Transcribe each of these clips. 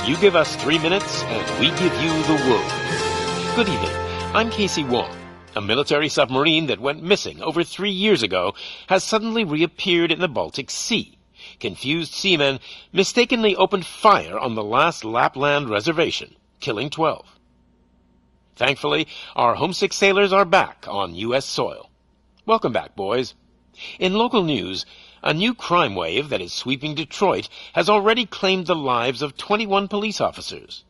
You give us 3 minutes, and we give you the world. Good evening. I'm Casey Wong. A military submarine that went missing over 3 years ago has suddenly reappeared in the Baltic Sea. Confused seamen mistakenly opened fire on the last Lapland reservation, killing 12. Thankfully, our homesick sailors are back on U.S. soil. Welcome back, boys. In local news, a new crime wave that is sweeping Detroit has already claimed the lives of 21 police officers.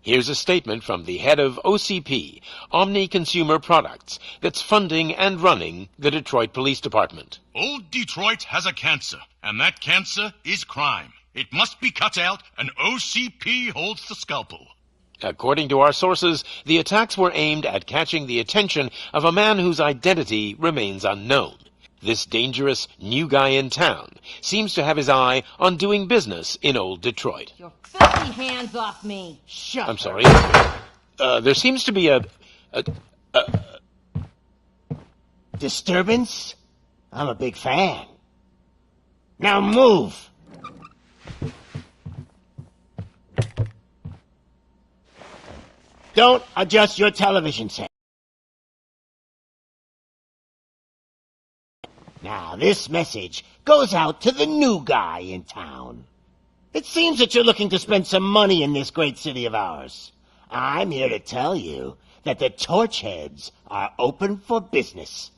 Here's a statement from the head of OCP, Omni Consumer Products, that's funding and running the Detroit Police Department. Old Detroit has a cancer, and that cancer is crime. It must be cut out, and OCP holds the scalpel. According to our sources, the attacks were aimed at catching the attention of a man whose identity remains unknown. This dangerous new guy in town seems to have his eye on doing business in old Detroit. Your filthy hands off me! Shut I'm sorry. There seems to be a disturbance? I'm a big fan. Now move! Don't adjust your television set. Now, this message goes out to the new guy in town. It seems that you're looking to spend some money in this great city of ours. I'm here to tell you that the Torchheads are open for business.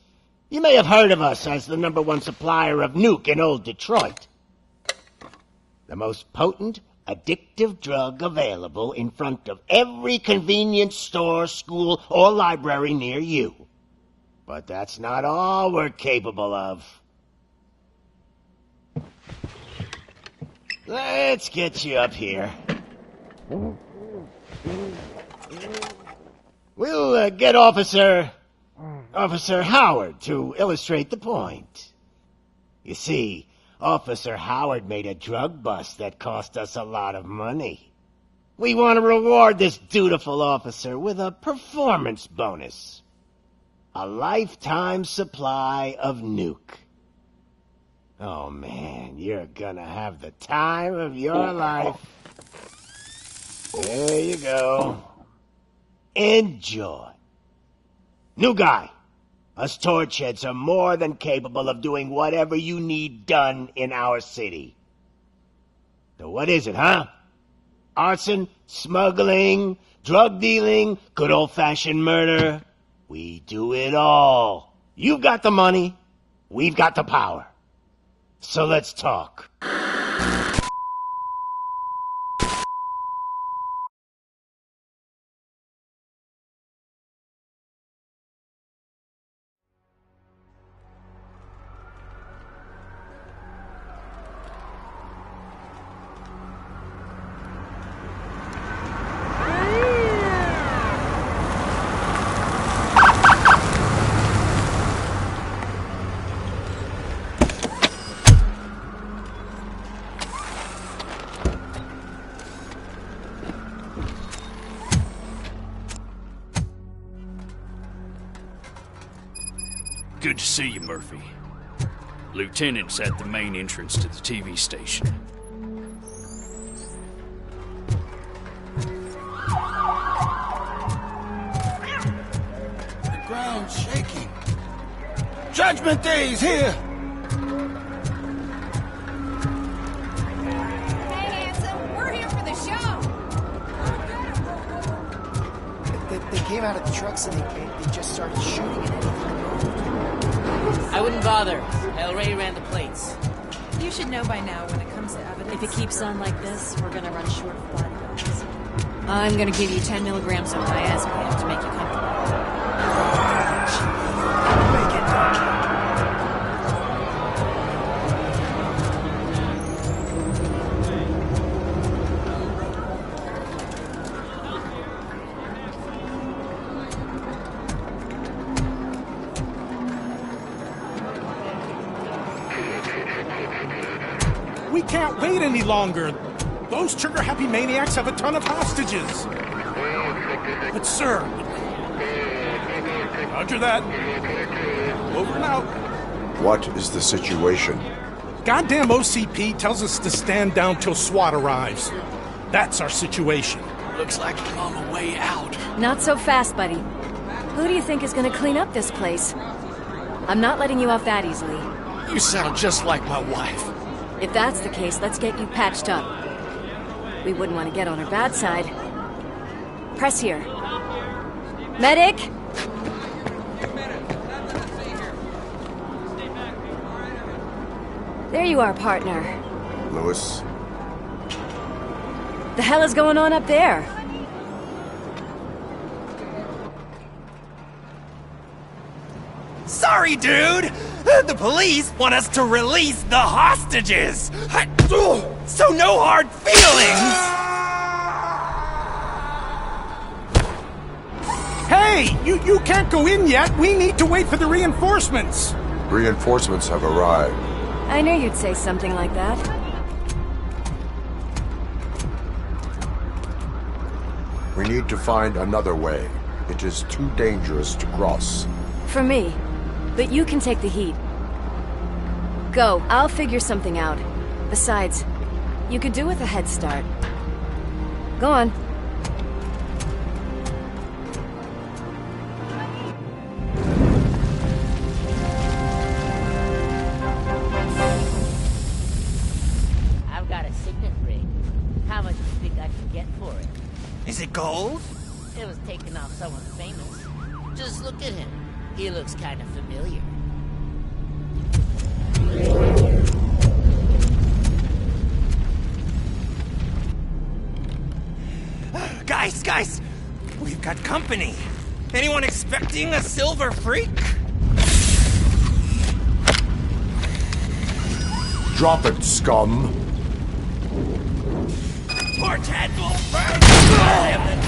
You may have heard of us as the #1 supplier of nuke in old Detroit. The most potent, addictive drug available in front of every convenience store, school, or library near you. But that's not all we're capable of. Let's get you up here. We'll get Officer Howard to illustrate the point. You see, Officer Howard made a drug bust that cost us a lot of money. We want to reward this dutiful officer with a performance bonus. A lifetime supply of nuke. Oh man, you're gonna have the time of your life. There you go. Enjoy. New guy, us Torchheads are more than capable of doing whatever you need done in our city. So what is it, huh? Arson, smuggling, drug dealing, good old-fashioned murder. We do it all. You've got the money, we've got the power. So let's talk. Good to see you, Murphy. Lieutenant's at the main entrance to the TV station. The ground's shaking. Judgment Day's here! Hey, handsome, we're here for the show! They came out of the trucks and they just started shooting at anything. I wouldn't bother. I already ran the plates. You should know by now when it comes to evidence. If it keeps on like this, we're gonna run short of body bags. I'm gonna give you 10 milligrams of diazepam to make you comfortable. Make it done. We can't wait any longer. Those trigger-happy maniacs have a ton of hostages. But, sir... Roger that. Over and out. What is the situation? Goddamn OCP tells us to stand down till SWAT arrives. That's our situation. Looks like I'm on my way out. Not so fast, buddy. Who do you think is gonna clean up this place? I'm not letting you off that easily. You sound just like my wife. If that's the case, let's get you patched up. We wouldn't want to get on her bad side. Press here. Medic! There you are, partner. Lewis. The hell is going on up there? Sorry, dude! The police want us to release the hostages! So no hard feelings! Hey! You can't go in yet! We need to wait for the reinforcements! Reinforcements have arrived. I knew you'd say something like that. We need to find another way. It is too dangerous to cross. For me. But you can take the heat. Go. I'll figure something out. Besides, you could do with a head start. Go on. I've got a signet ring. How much do you think I can get for it? Is it gold? It was taken off someone famous. Just look at him. He looks kind of familiar. Guys! We've got company. Anyone expecting a silver freak? Drop it, scum. Torch head will burn! I am the name!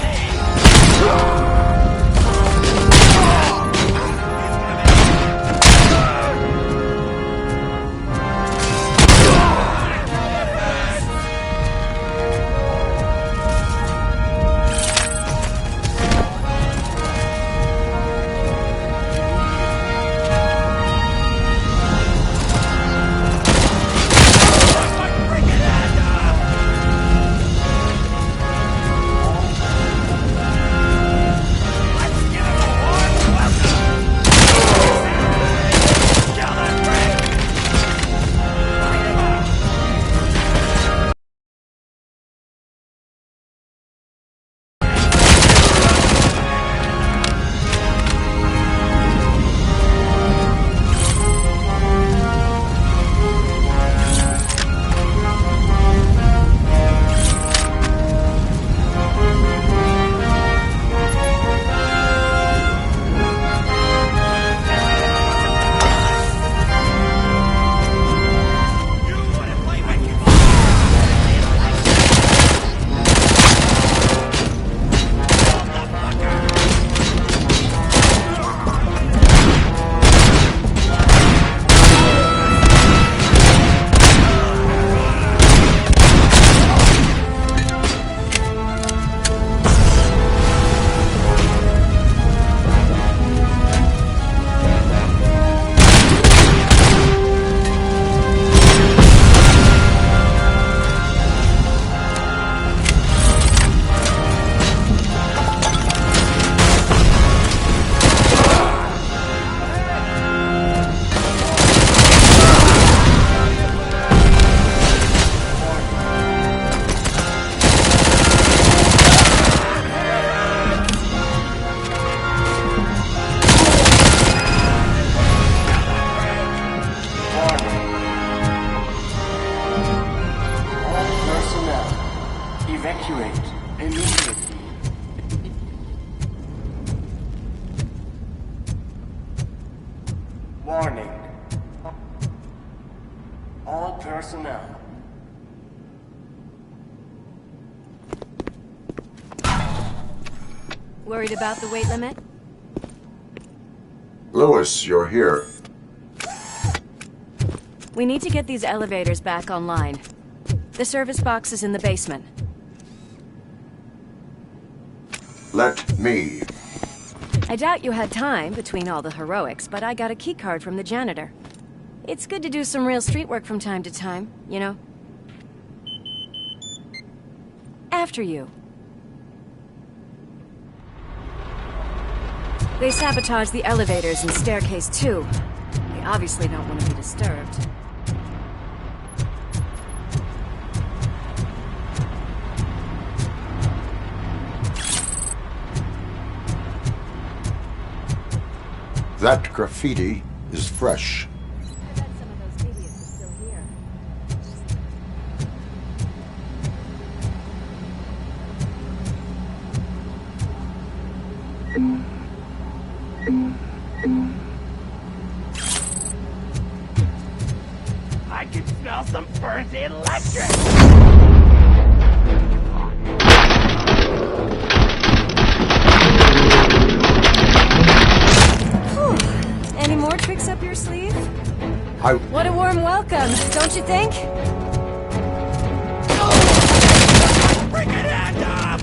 Warning. All personnel. Worried about the weight limit? Lewis, you're here. We need to get these elevators back online. The service box is in the basement. Let me. I doubt you had time between all the heroics, but I got a keycard from the janitor. It's good to do some real street work from time to time, you know? after you. They sabotaged the elevators and staircase too. They obviously don't want to be disturbed. That graffiti is fresh. I bet some of those idiots are still here. I can smell some burnt electric! Any more tricks up your sleeve? I... What a warm welcome, don't you think? Bring it hand up!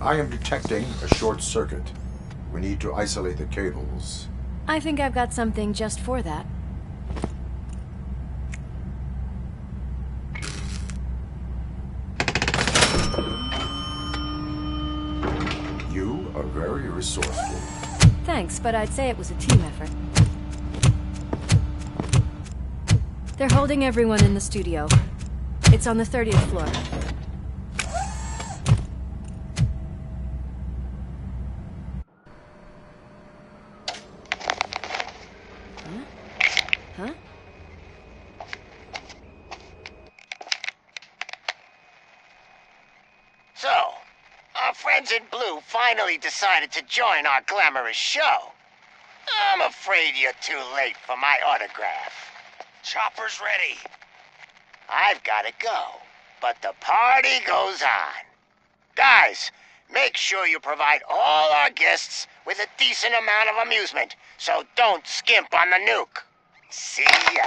I am detecting a short circuit. We need to isolate the cables. I think I've got something just for that. You are very resourceful. Thanks, but I'd say it was a team effort. They're holding everyone in the studio. It's on the 30th floor. Huh? So, our friends in blue finally decided to join our glamorous show. I'm afraid you're too late for my autograph. Chopper's ready. I've got to go, but the party goes on. Guys, make sure you provide all our guests with a decent amount of amusement, so don't skimp on the nuke. See ya.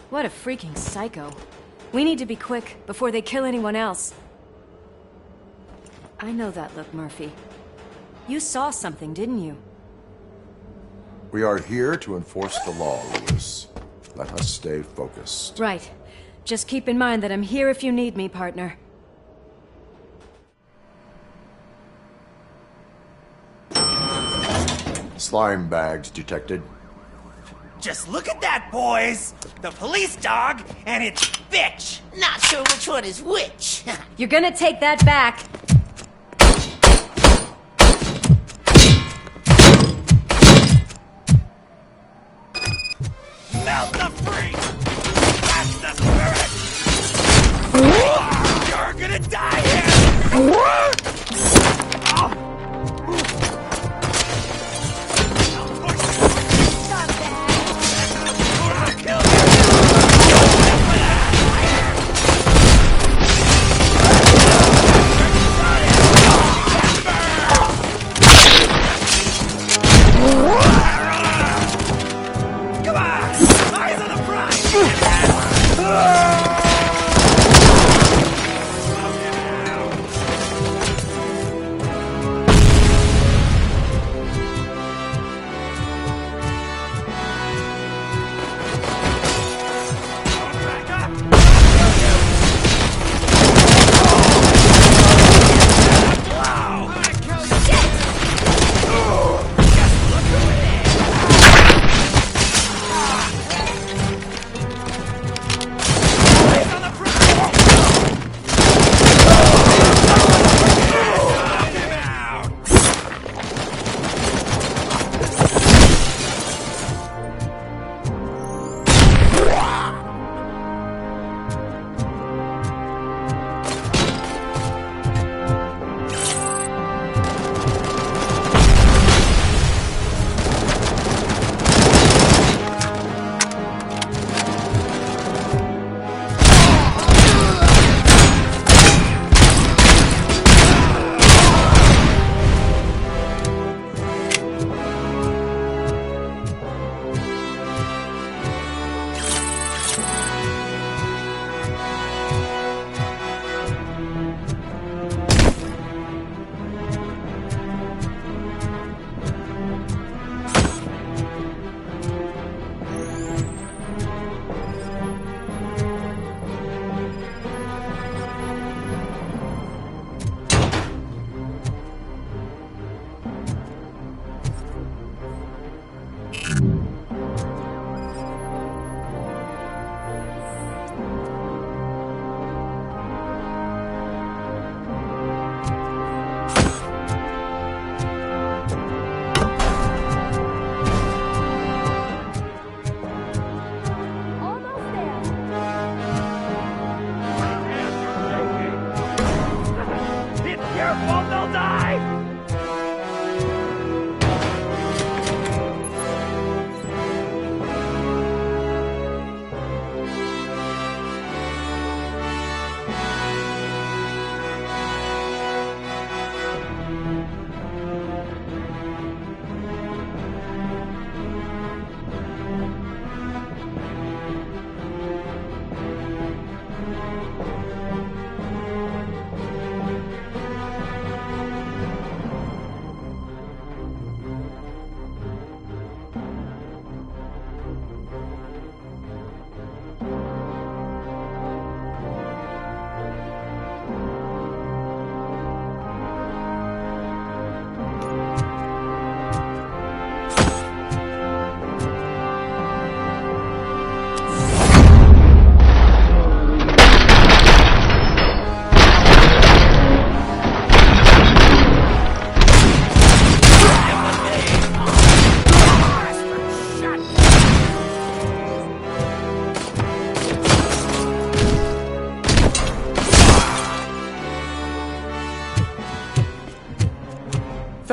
What a freaking psycho. We need to be quick, before they kill anyone else. I know that look, Murphy. You saw something, didn't you? We are here to enforce the law, Lewis. Let us stay focused. Right. Just keep in mind that I'm here if you need me, partner. Slime bags detected. Just look at that, boys! The police dog and its bitch! Not sure which one is which. You're gonna take that back. Melt the freak! That's the spirit! You're gonna die here!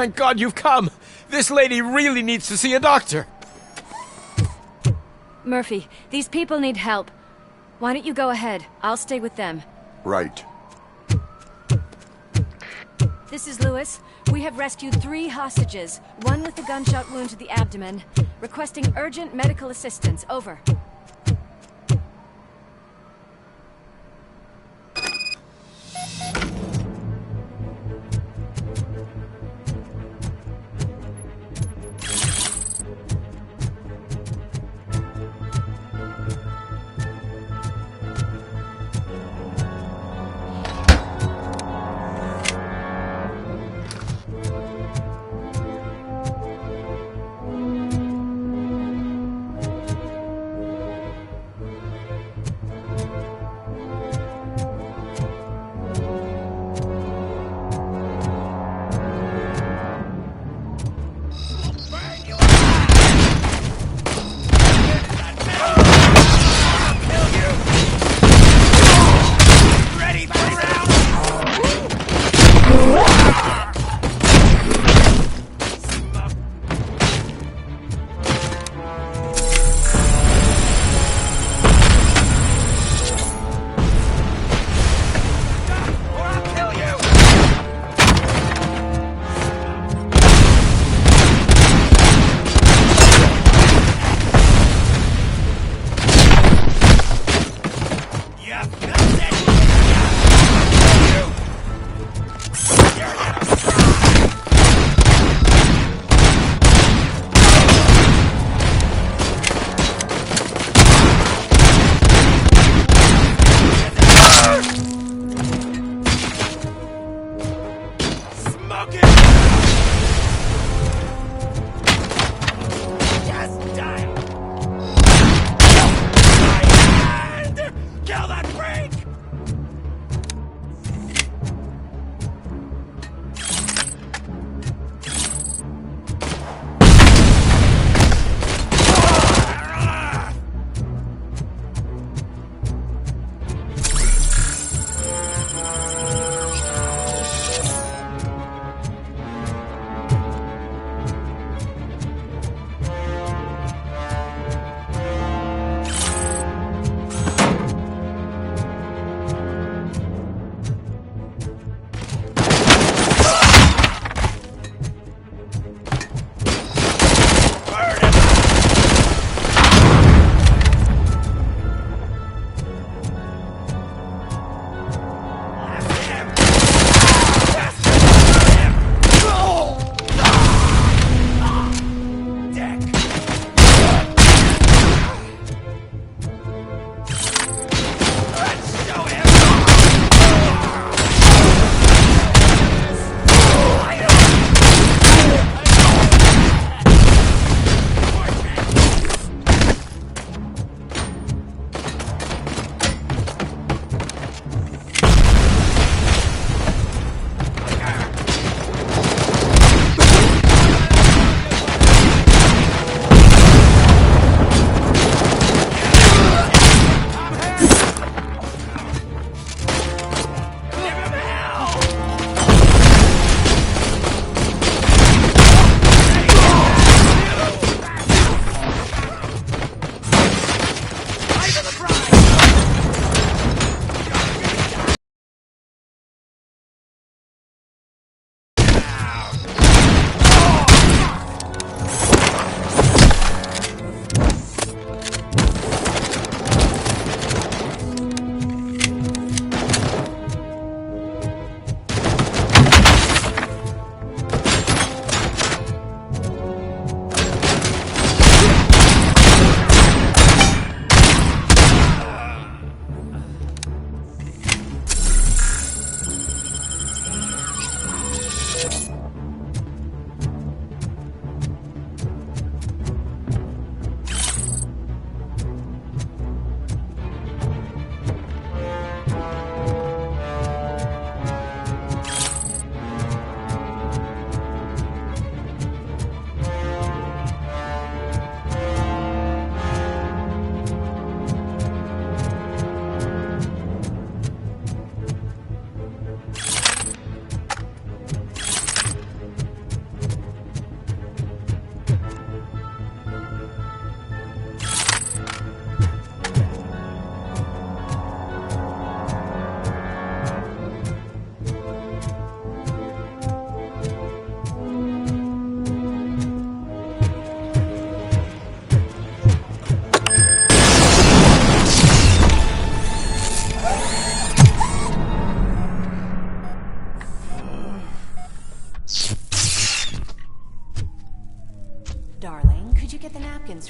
Thank God you've come. This lady really needs to see a doctor. Murphy, these people need help. Why don't you go ahead? I'll stay with them. Right. This is Lewis. We have rescued 3 hostages, one with a gunshot wound to the abdomen, requesting urgent medical assistance. Over.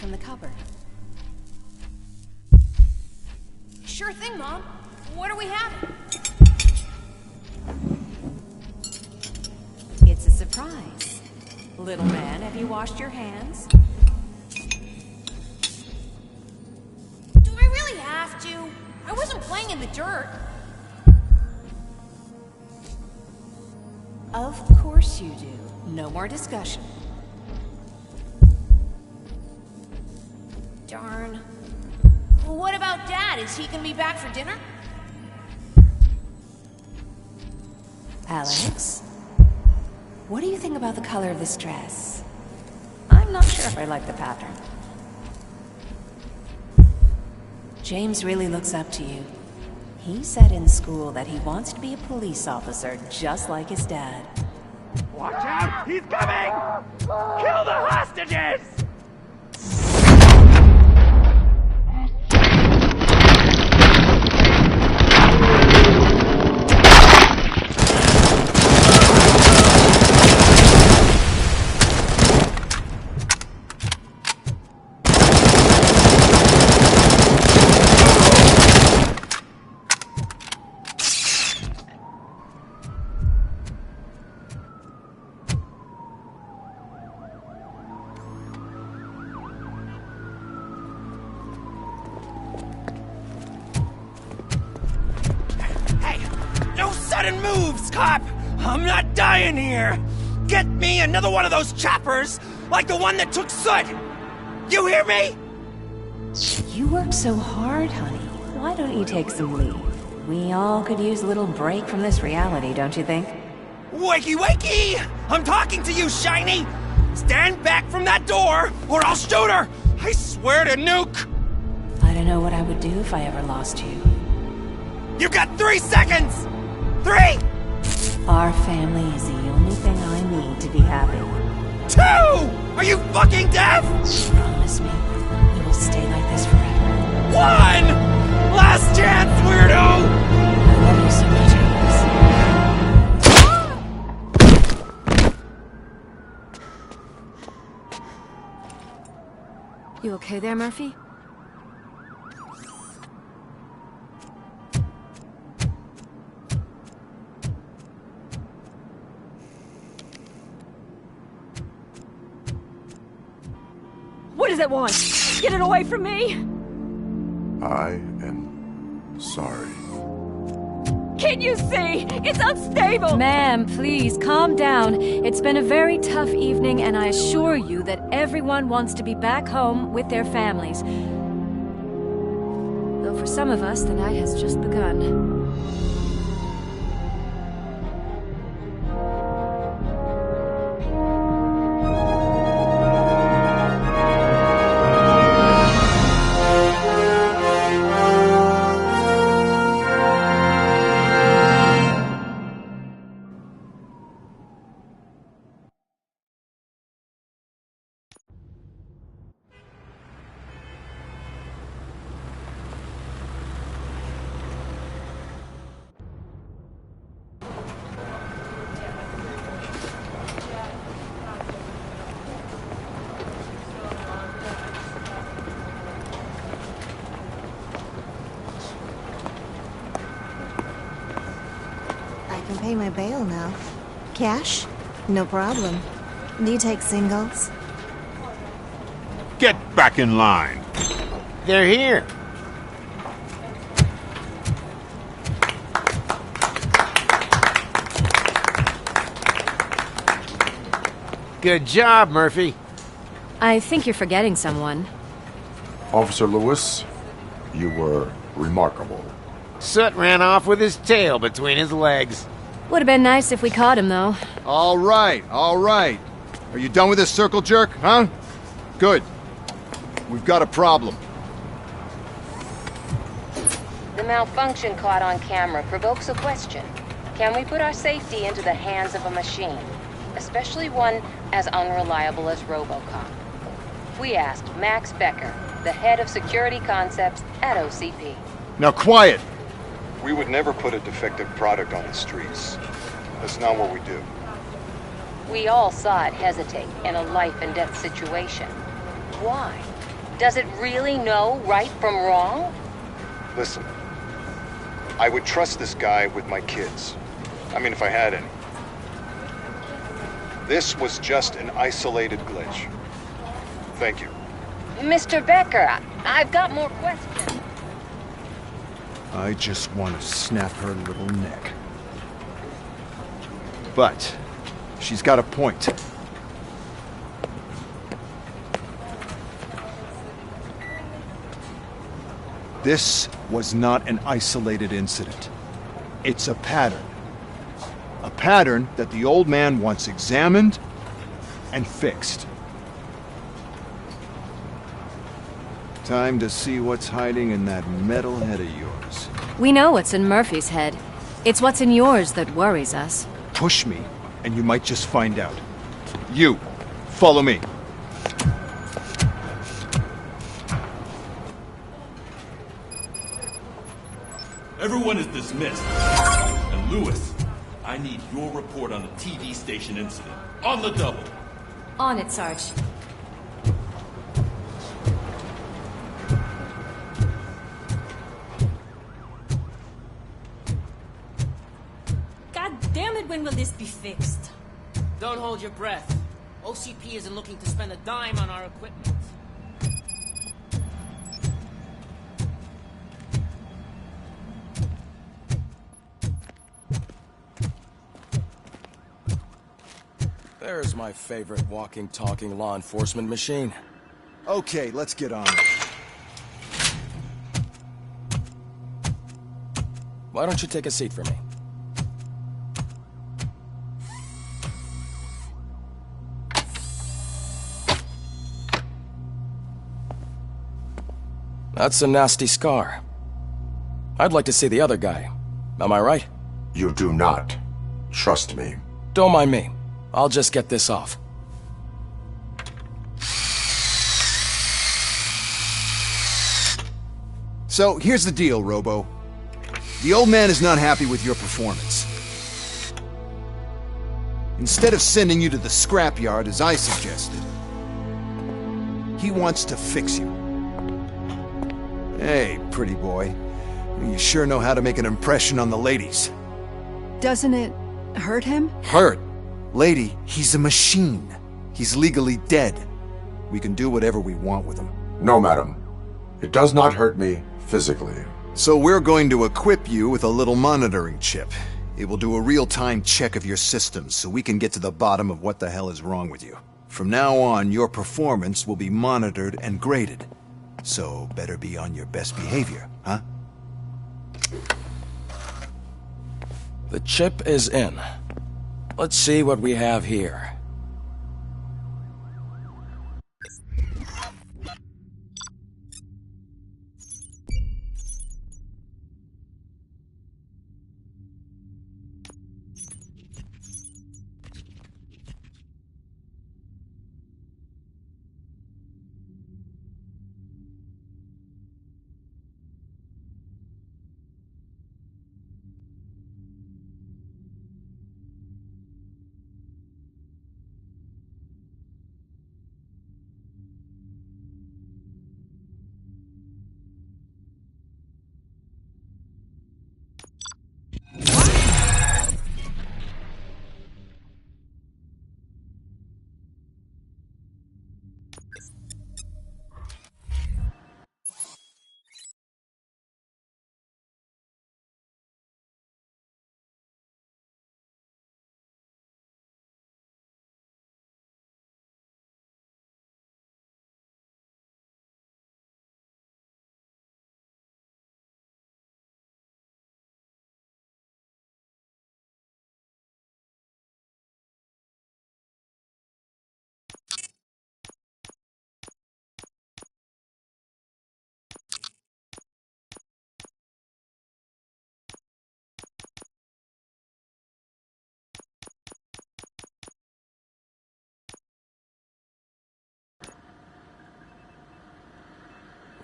from the cupboard. Sure thing, Mom. What are we having? It's a surprise. Little man, have you washed your hands? Do I really have to? I wasn't playing in the dirt. Of course you do. No more discussion. Darn. What about Dad? Is he gonna be back for dinner? Alex? What do you think about the color of this dress? I'm not sure if I like the pattern. James really looks up to you. He said in school that he wants to be a police officer just like his dad. Watch out! He's coming! Kill the hostages! Sudden moves, cop! I'm not dying here! Get me another one of those choppers, like the one that took Soot! You hear me? You work so hard, honey. Why don't you take some leave? We all could use a little break from this reality, don't you think? Wakey, wakey! I'm talking to you, Shiny! Stand back from that door, or I'll shoot her! I swear to nuke! I don't know what I would do if I ever lost you. You got 3 seconds! 3! Our family is the only thing I need to be happy. 2! Are you fucking deaf? Promise me, we will stay like this forever. 1! Last chance, weirdo! I love you so much, James. You okay there, Murphy? What does it want? Get it away from me! I am sorry. Can't you see? It's unstable! Ma'am, please, calm down. It's been a very tough evening, and I assure you that everyone wants to be back home with their families. Though for some of us, the night has just begun. I can pay my bail now. Cash? No problem. Do you take singles? Get back in line. They're here. Good job, Murphy. I think you're forgetting someone. Officer Lewis, you were remarkable. Soot ran off with his tail between his legs. Would have been nice if we caught him, though. All right, all right. Are you done with this circle jerk, huh? Good. We've got a problem. The malfunction caught on camera provokes a question. Can we put our safety into the hands of a machine? Especially one as unreliable as Robocop. We asked Max Becker, the head of security concepts at OCP. Now quiet! We would never put a defective product on the streets. That's not what we do. We all saw it hesitate in a life and death situation. Why? Does it really know right from wrong? Listen, I would trust this guy with my kids. I mean, if I had any. This was just an isolated glitch. Thank you. Mr. Becker, I've got more questions. I just want to snap her little neck. But she's got a point. This was not an isolated incident. It's a pattern. A pattern that the old man wants examined and fixed. Time to see what's hiding in that metal head of yours. We know what's in Murphy's head. It's what's in yours that worries us. Push me, and you might just find out. You, follow me. Everyone is dismissed. And Lewis, I need your report on the TV station incident. On the double. On it, Sarge. God damn it, when will this be fixed? Don't hold your breath. OCP isn't looking to spend a dime on our equipment. There's my favorite walking, talking law enforcement machine. Okay, let's get on it. Why don't you take a seat for me? That's a nasty scar. I'd like to see the other guy. Am I right? You do not. Trust me. Don't mind me. I'll just get this off. So, here's the deal, Robo. The old man is not happy with your performance. Instead of sending you to the scrapyard as I suggested, he wants to fix you. Hey, pretty boy. You sure know how to make an impression on the ladies. Doesn't it hurt him? Hurt? Lady, he's a machine. He's legally dead. We can do whatever we want with him. No, madam. It does not hurt me physically. So we're going to equip you with a little monitoring chip. It will do a real-time check of your systems so we can get to the bottom of what the hell is wrong with you. From now on, your performance will be monitored and graded. So better be on your best behavior, huh? The chip is in. Let's see what we have here.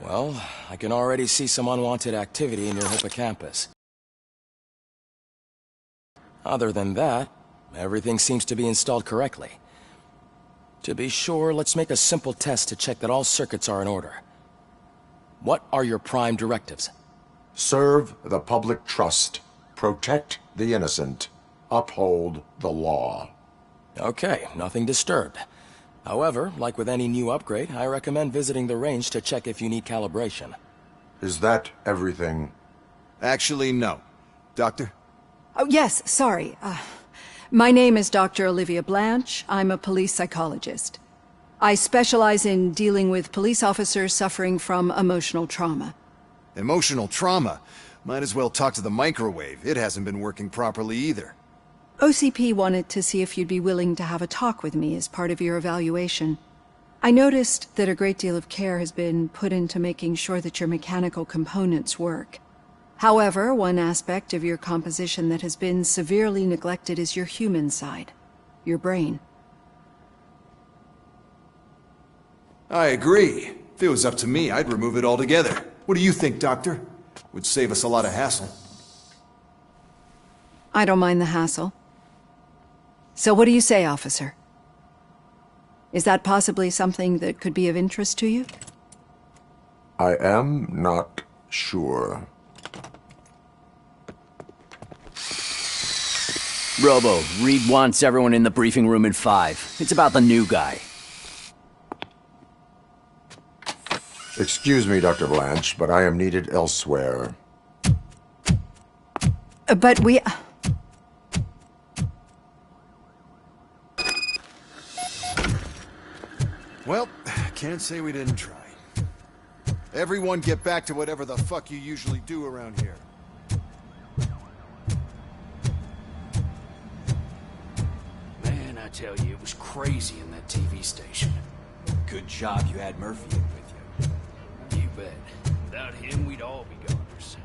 Well, I can already see some unwanted activity in your hippocampus. Other than that, everything seems to be installed correctly. To be sure, let's make a simple test to check that all circuits are in order. What are your prime directives? Serve the public trust. Protect the innocent. Uphold the law. Okay, nothing disturbed. However, like with any new upgrade, I recommend visiting the range to check if you need calibration. Is that everything? Actually, no. Doctor? Oh, yes, sorry. My name is Dr. Olivia Blanche. I'm a police psychologist. I specialize in dealing with police officers suffering from emotional trauma. Emotional trauma? Might as well talk to the microwave. It hasn't been working properly either. OCP wanted to see if you'd be willing to have a talk with me as part of your evaluation. I noticed that a great deal of care has been put into making sure that your mechanical components work. However, one aspect of your composition that has been severely neglected is your human side, your brain. I agree. If it was up to me, I'd remove it altogether. What do you think, Doctor? Would save us a lot of hassle. I don't mind the hassle. So what do you say, officer? Is that possibly something that could be of interest to you? I am not sure. Robo, Reed wants everyone in the briefing room in 5. It's about the new guy. Excuse me, Dr. Blanche, but I am needed elsewhere. But we... Well, can't say we didn't try. Everyone get back to whatever the fuck you usually do around here. Man, I tell you, it was crazy in that TV station. Good job you had Murphy in with you. You bet. Without him, we'd all be goners.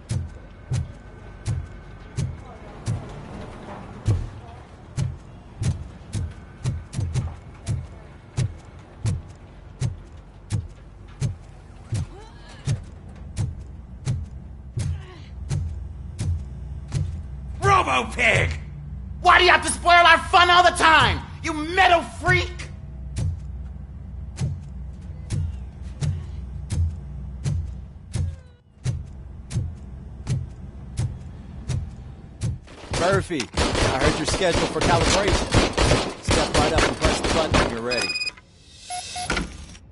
Robo-Pig! Why do you have to spoil our fun all the time? You metal freak! Murphy, I heard you're scheduled for calibration. Step right up and press the button when you're ready.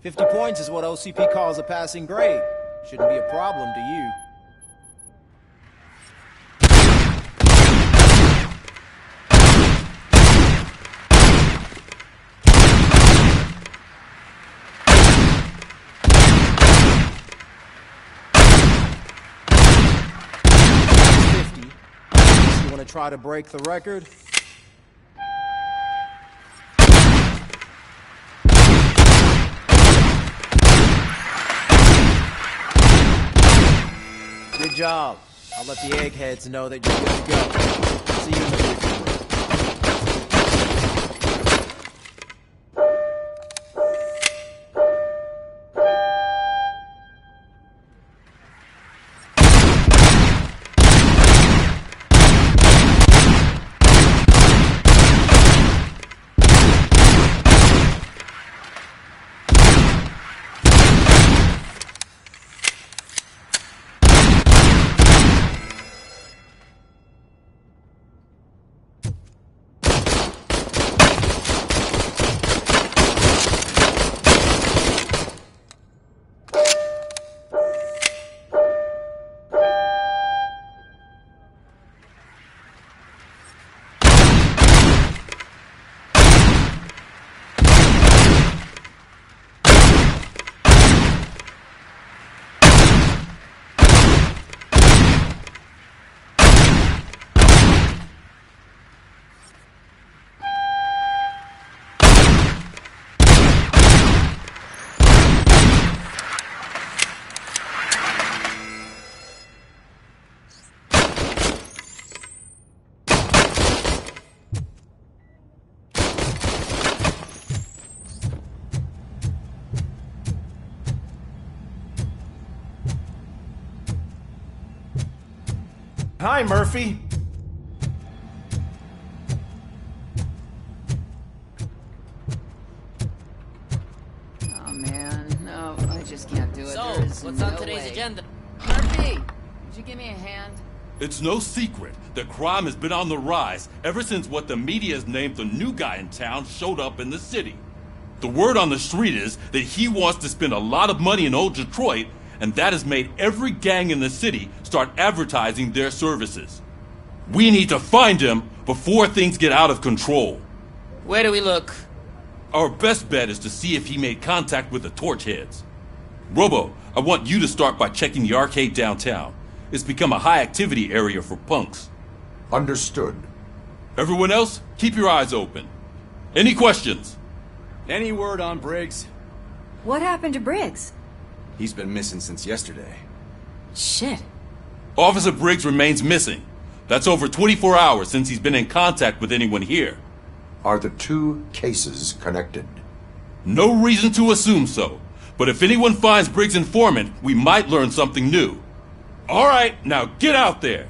50 points is what OCP calls a passing grade. Shouldn't be a problem to you. Want to try to break the record? Good job. I'll let the eggheads know that you're good to go. See you in the briefing room. Hi, Murphy. Oh man, no, I just can't do do it. So, There is what's no on today's way. agenda? Murphy, would you give me a hand? It's no secret that crime has been on the rise ever since what the media has named the new guy in town showed up in the city. The word on the street is that he wants to spend a lot of money in old Detroit, and that has made every gang in the city start advertising their services. We need to find him before things get out of control. Where do we look? Our best bet is to see if he made contact with the torch heads. Robo, I want you to start by checking the arcade downtown. It's become a high-activity area for punks. Understood. Everyone else, keep your eyes open. Any questions? Any word on Briggs? What happened to Briggs? He's been missing since yesterday. Shit. Officer Briggs remains missing. That's over 24 hours since he's been in contact with anyone here. Are the two cases connected? No reason to assume so. But if anyone finds Briggs' informant, we might learn something new. All right, now get out there.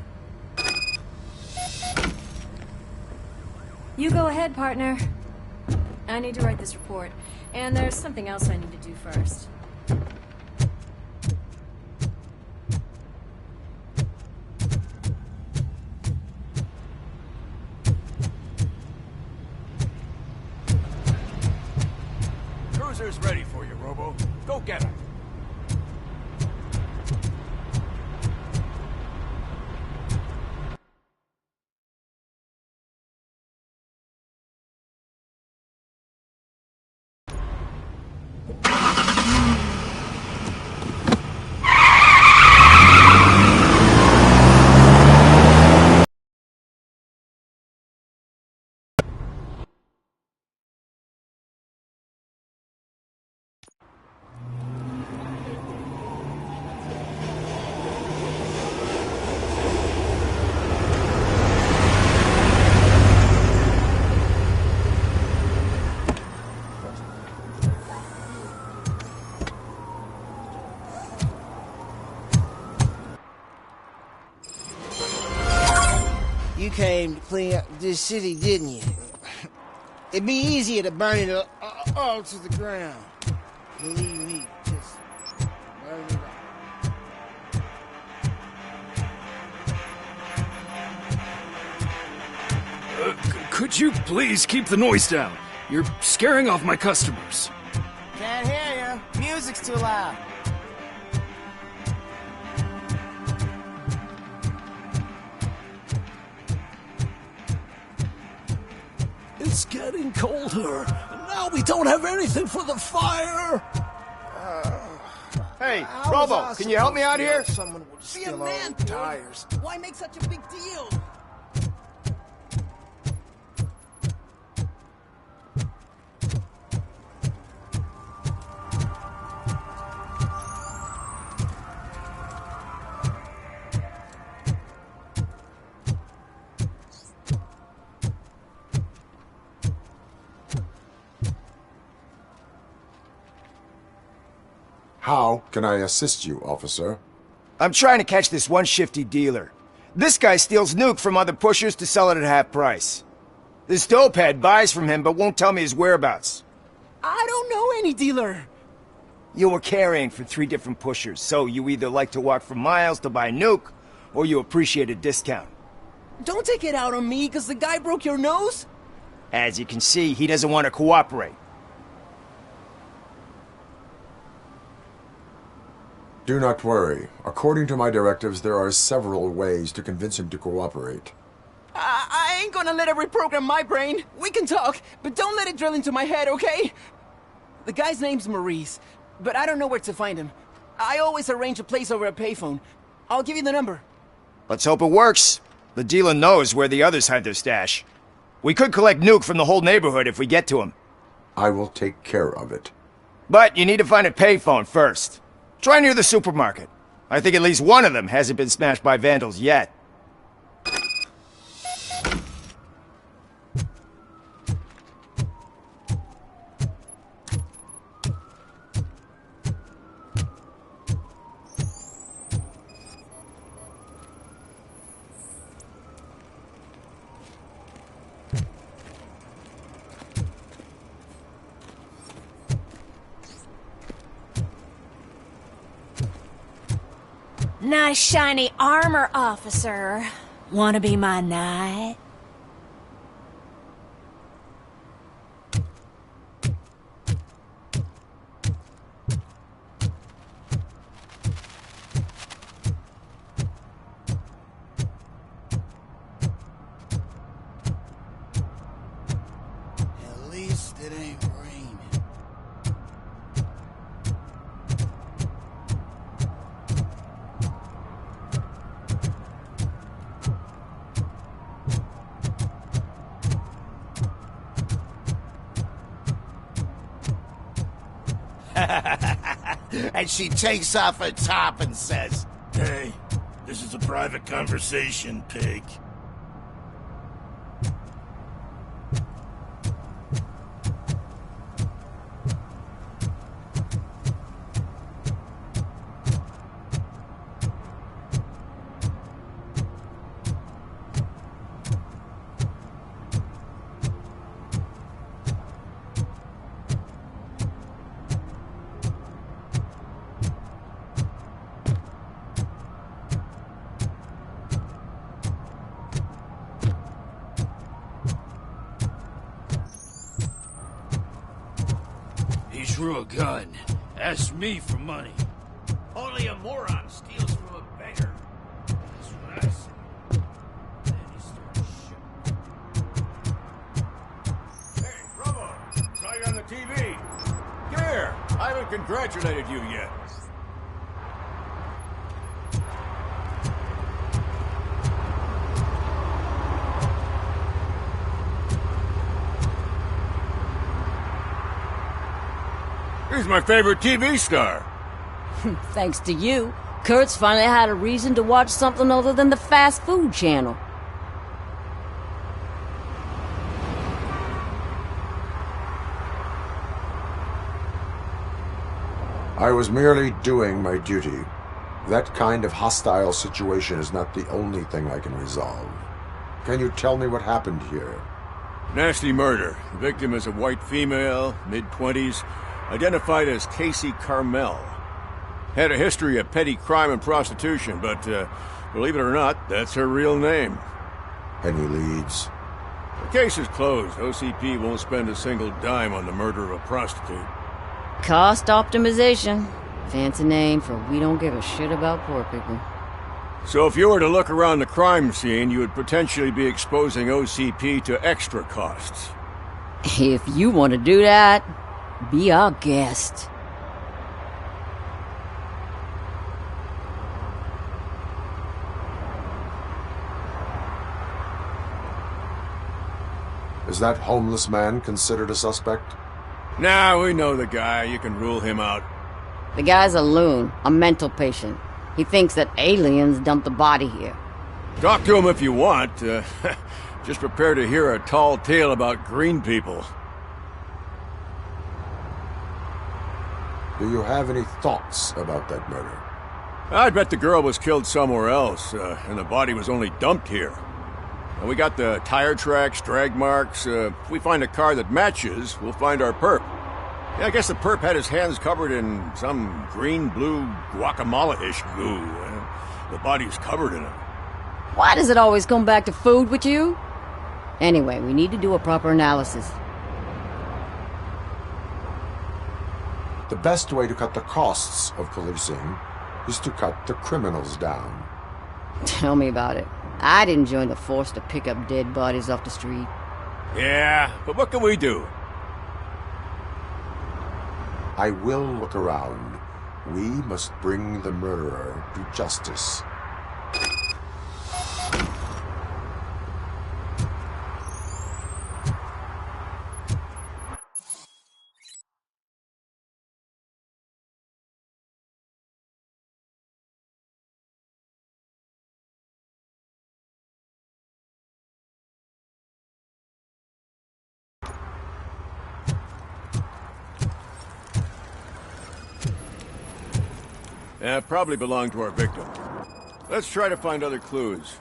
You go ahead, partner. I need to write this report. And there's something else I need to do first. Cruiser's ready for you, Robo. Go get him. You came to clean up this city, didn't you? It'd be easier to burn it all to the ground. Believe me, just burn it all. Could you please keep the noise down? You're scaring off my customers. Can't hear you. Music's too loud. It's getting colder. Now we don't have anything for the fire. Hey, Robo, can you help me out here? Someone would Be a steal man, our tires. Why make such a big deal? How can I assist you, officer? I'm trying to catch this one shifty dealer. This guy steals nuke from other pushers to sell it at half price. This dopehead buys from him but won't tell me his whereabouts. I don't know any dealer. You were carrying for 3 different pushers, so you either like to walk for miles to buy nuke, or you appreciate a discount. Don't take it out on me because the guy broke your nose. As you can see, he doesn't want to cooperate. Do not worry. According to my directives, there are several ways to convince him to cooperate. I ain't gonna let it reprogram my brain. We can talk, but don't let it drill into my head, okay? The guy's name's Maurice, but I don't know where to find him. I always arrange a place over a payphone. I'll give you the number. Let's hope it works. The dealer knows where the others hide their stash. We could collect nuke from the whole neighborhood if we get to him. I will take care of it. But you need to find a payphone first. Try near the supermarket. I think at least one of them hasn't been smashed by vandals yet. Nice shiny armor, officer. Wanna be my knight? At least it ain't raining. And she takes off her top and says, Hey, this is a private conversation, pig. He drew a gun. Asked me for money. Only a moron steals from a beggar. That's what I say. Then he started shooting. Hey, Robo! Saw you on the TV. Come here. I haven't congratulated you yet. He's my favorite TV star. Thanks to you, Kurt's finally had a reason to watch something other than the fast food channel. I was merely doing my duty. That kind of hostile situation is not the only thing I can resolve. Can you tell me what happened here? Nasty murder. The victim is a white female, mid-20s, identified as Casey Carmel. Had a history of petty crime and prostitution, but believe it or not, that's her real name. Any leads? The case is closed. OCP won't spend a single dime on the murder of a prostitute. Cost optimization. Fancy name for we don't give a shit about poor people. So if you were to look around the crime scene, you would potentially be exposing OCP to extra costs. If you want to do that, be our guest. Is that homeless man considered a suspect? Nah, we know the guy. You can rule him out. The guy's a loon, a mental patient. He thinks that aliens dumped the body here. Talk to him if you want. Just prepare to hear a tall tale about green people. Do you have any thoughts about that murder? I'd bet the girl was killed somewhere else, and the body was only dumped here. And we got the tire tracks, drag marks. If we find a car that matches, we'll find our perp. Yeah, I guess the perp had his hands covered in some green-blue guacamole-ish goo. The body's covered in it. Why does it always come back to food with you? Anyway, we need to do a proper analysis. The best way to cut the costs of policing is to cut the criminals down. Tell me about it. I didn't join the force to pick up dead bodies off the street. Yeah, but what can we do? I will look around. We must bring the murderer to justice. Probably belonged to our victim. Let's try to find other clues.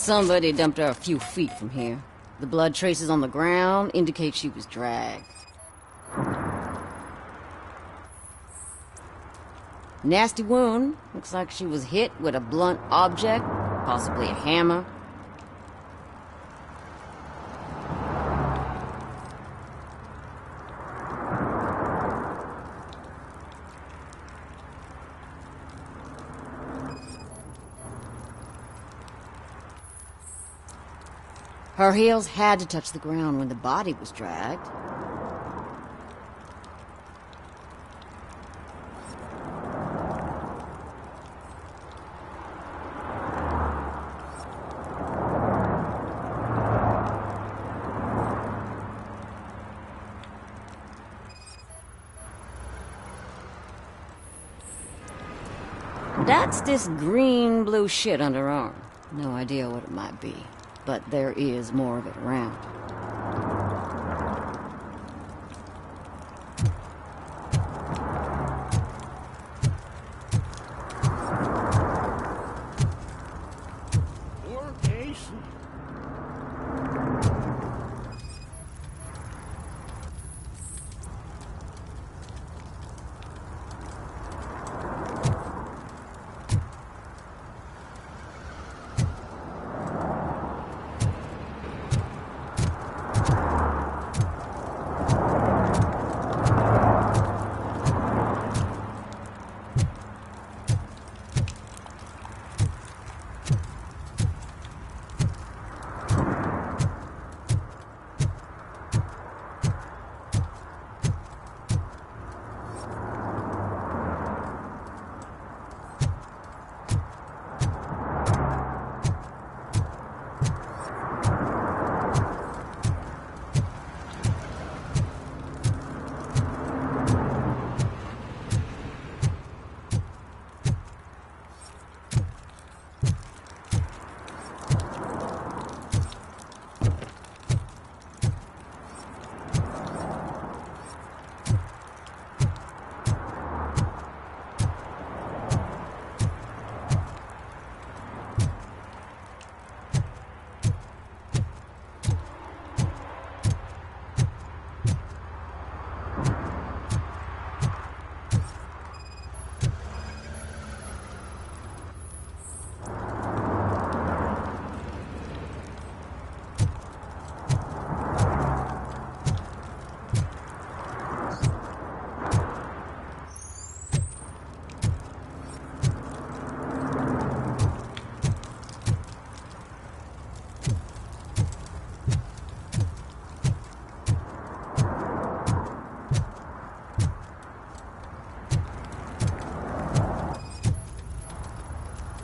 Somebody dumped her a few feet from here. The blood traces on the ground indicate she was dragged. Nasty wound. Looks like she was hit with a blunt object, possibly a hammer. Her heels had to touch the ground when the body was dragged. That's this green-blue shit under her arm. No idea what it might be, but there is more of it around. Poor Jason.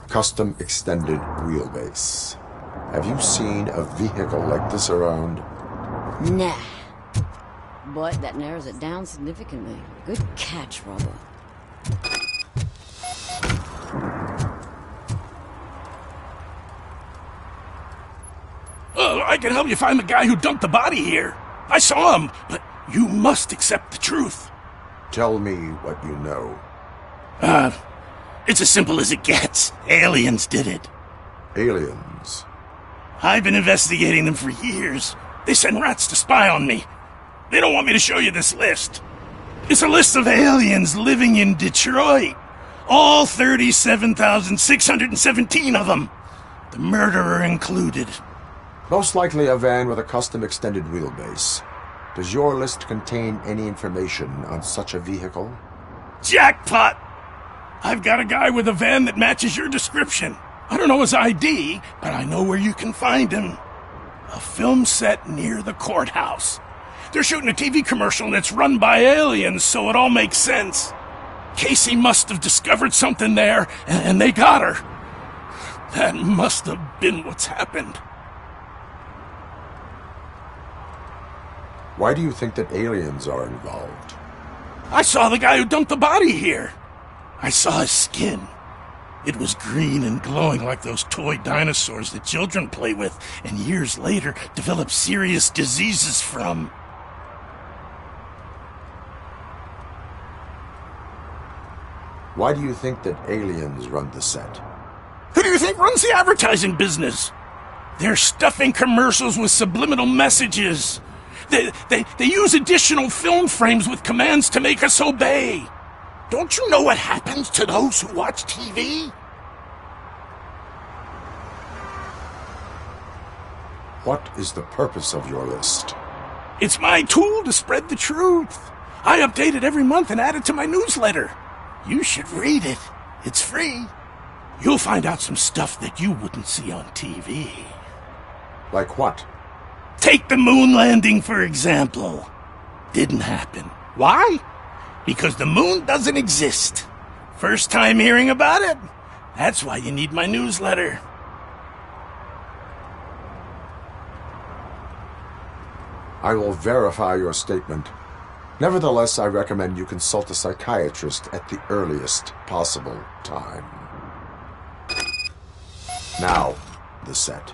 Custom extended wheelbase. Have you seen a vehicle like this around? Nah. But that narrows it down significantly. Good catch, Robo. I can help you find the guy who dumped the body here. I saw him, but you must accept the truth. Tell me what you know. It's as simple as it gets. Aliens did it. Aliens? I've been investigating them for years. They send rats to spy on me. They don't want me to show you this list. It's a list of aliens living in Detroit. All 37,617 of them. The murderer included. Most likely a van with a custom extended wheelbase. Does your list contain any information on such a vehicle? Jackpot! I've got a guy with a van that matches your description. I don't know his ID, but I know where you can find him. A film set near the courthouse. They're shooting a TV commercial and it's run by aliens, so it all makes sense. Casey must have discovered something there, and they got her. That must have been what's happened. Why do you think that aliens are involved? I saw the guy who dumped the body here. I saw his skin. It was green and glowing like those toy dinosaurs that children play with and years later develop serious diseases from. Why do you think that aliens run the set? Who do you think runs the advertising business? They're stuffing commercials with subliminal messages. They use additional film frames with commands to make us obey. Don't you know what happens to those who watch TV? What is the purpose of your list? It's my tool to spread the truth. I update it every month and add it to my newsletter. You should read it. It's free. You'll find out some stuff that you wouldn't see on TV. Like what? Take the moon landing, for example. Didn't happen. Why? Because the moon doesn't exist. First time hearing about it? That's why you need my newsletter. I will verify your statement. Nevertheless, I recommend you consult a psychiatrist at the earliest possible time. Now, the set.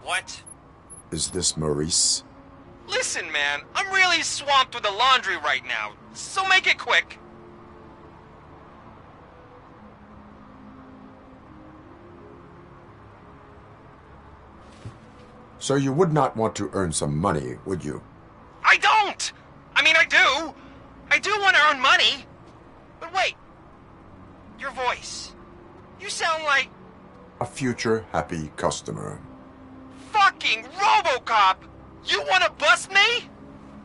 What? Is this Maurice? Listen, man, I'm really swamped with the laundry right now, so make it quick. So you would not want to earn some money, would you? I don't! I mean, I do. I do want to earn money. But wait. Your voice. You sound like... A future happy customer. Fucking Robocop! You want to bust me?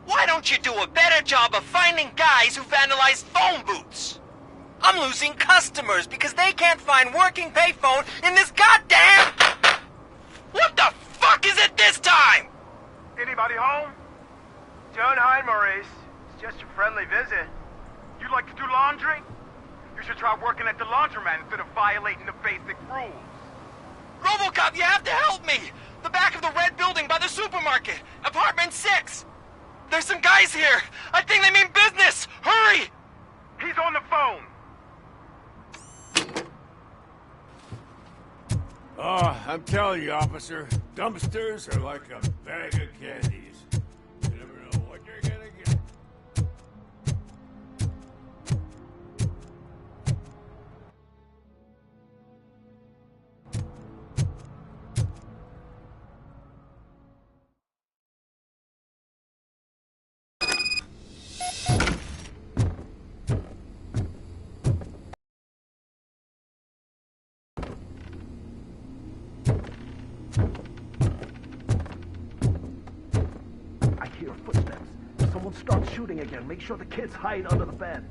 Why don't you do a better job of finding guys who vandalize phone booths? I'm losing customers because they can't find working payphone in this goddamn... What the fuck is it this time? Anybody home? Don't hide, Maurice. It's just a friendly visit. You like to do laundry? You should try working at the laundromat instead of violating the basic rules. Robocop, you have to help me! The back of the red building by the supermarket. Apartment 6. There's some guys here. I think they mean business. Hurry! He's on the phone. Oh, I'm telling you, officer, dumpsters are like a bag of candies. You never know what you're gonna get. I hear footsteps. If someone starts shooting again, make sure the kids hide under the bed.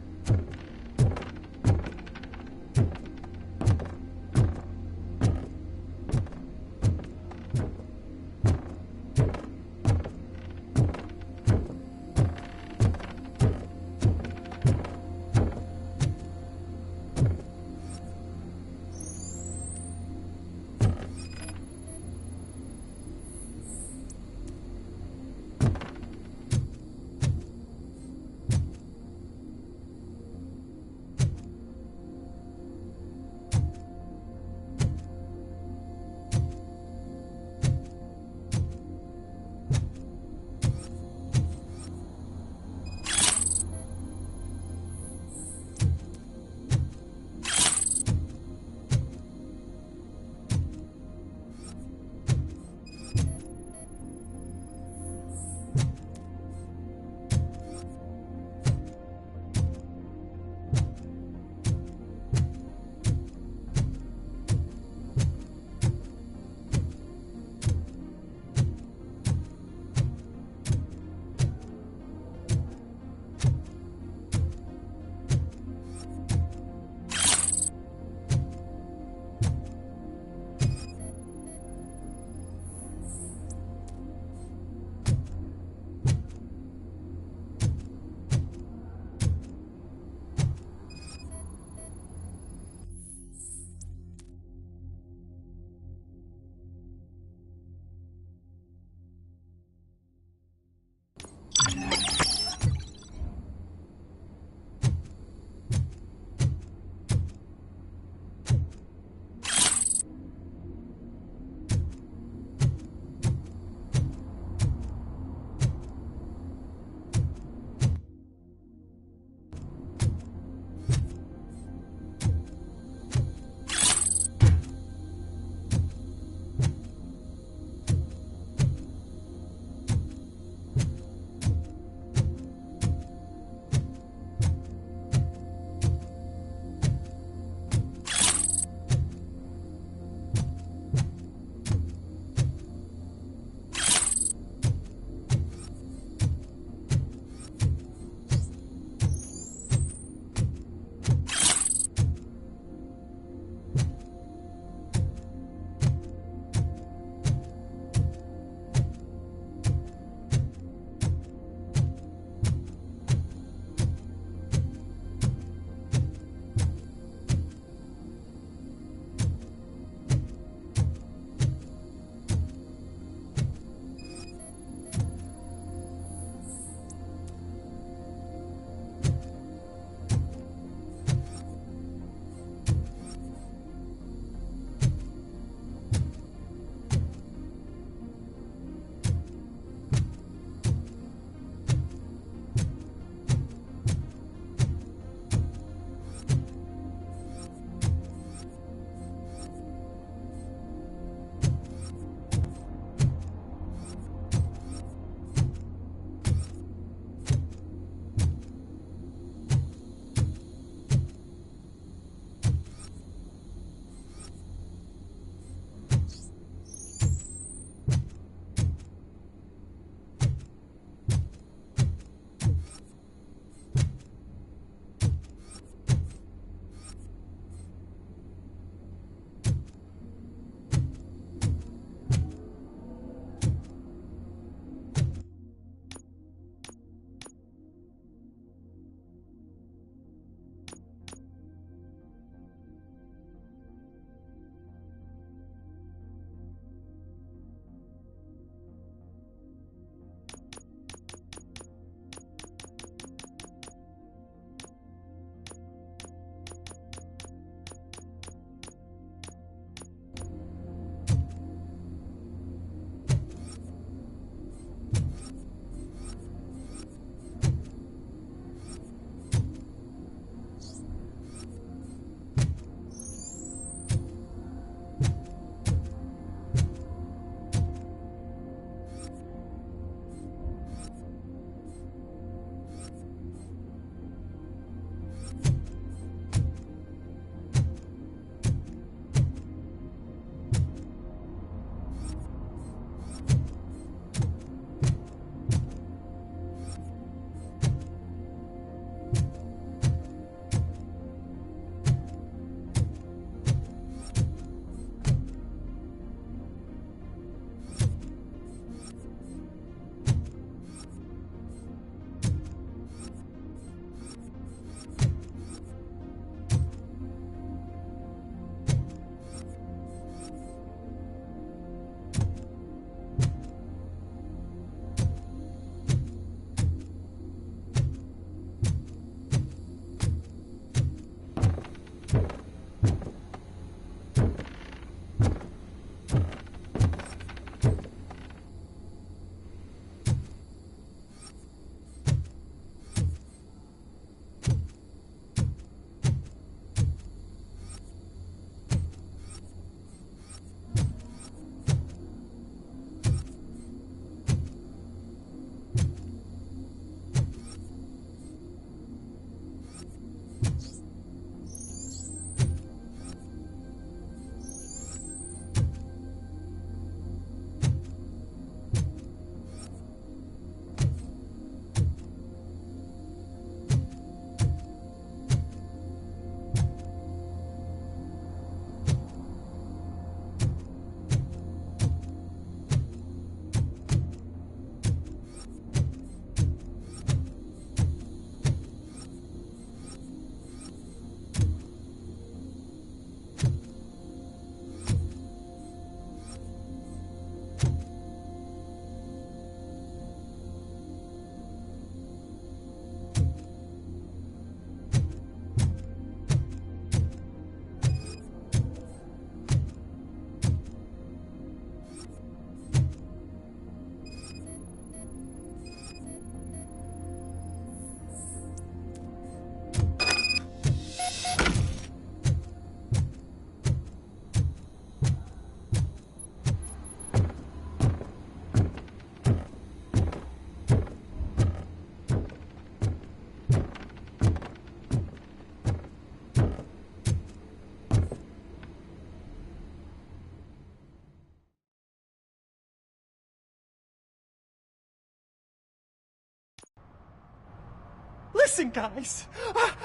Listen, guys.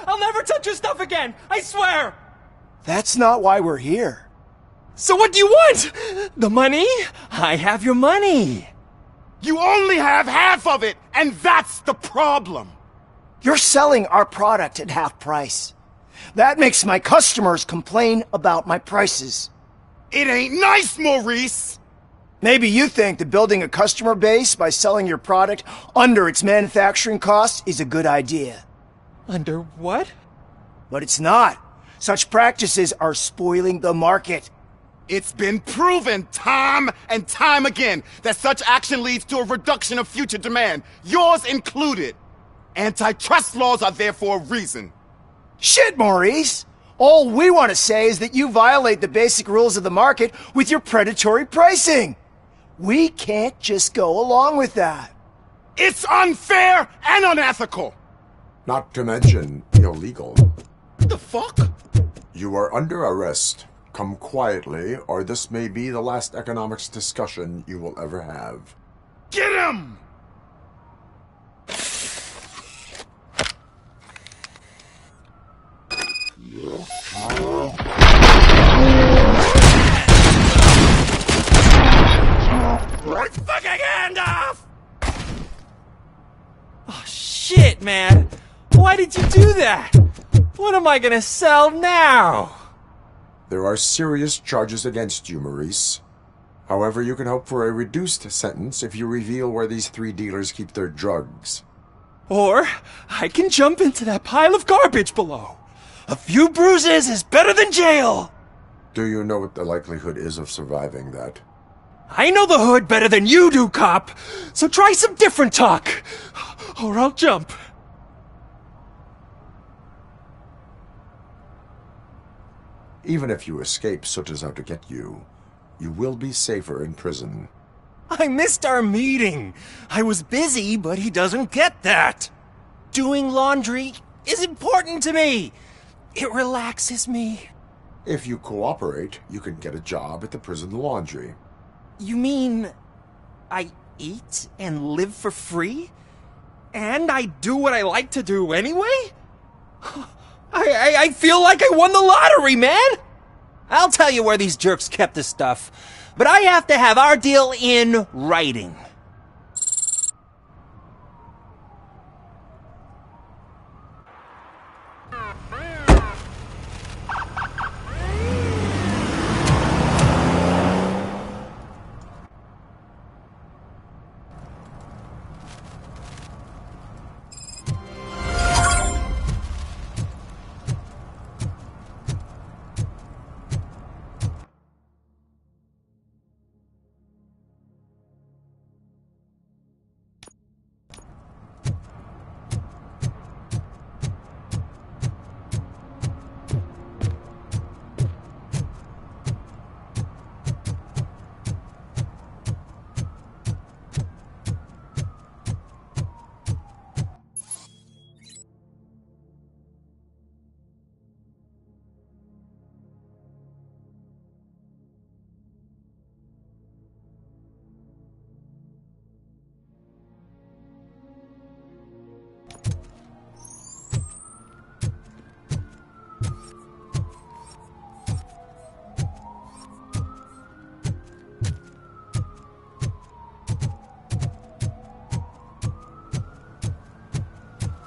I'll never touch your stuff again. I swear. That's not why we're here. So what do you want? The money? I have your money. You only have half of it, and that's the problem. You're selling our product at half price. That makes my customers complain about my prices. It ain't nice, Maurice! Maybe you think that building a customer base by selling your product under its manufacturing costs is a good idea. Under what? But it's not. Such practices are spoiling the market. It's been proven time and time again that such action leads to a reduction of future demand, yours included. Antitrust laws are there for a reason. Shit, Maurice! All we want to say is that you violate the basic rules of the market with your predatory pricing. We can't just go along with that. It's unfair and unethical! Not to mention illegal. What the fuck? You are under arrest. Come quietly, or this may be the last economics discussion you will ever have. Get him! Fucking hand off! Oh, shit, man. Why did you do that? What am I gonna sell now? There are serious charges against you, Maurice. However, you can hope for a reduced sentence if you reveal where these 3 dealers keep their drugs. Or I can jump into that pile of garbage below. A few bruises is better than jail. Do you know what the likelihood is of surviving that? I know the hood better than you do, cop. So try some different talk, or I'll jump. Even if you escape Soot is out to get you, you will be safer in prison. I missed our meeting. I was busy, but he doesn't get that. Doing laundry is important to me. It relaxes me. If you cooperate, you can get a job at the prison laundry. You mean I eat and live for free? And I do what I like to do anyway? I feel like I won the lottery, man! I'll tell you where these jerks kept the stuff, but I have to have our deal in writing.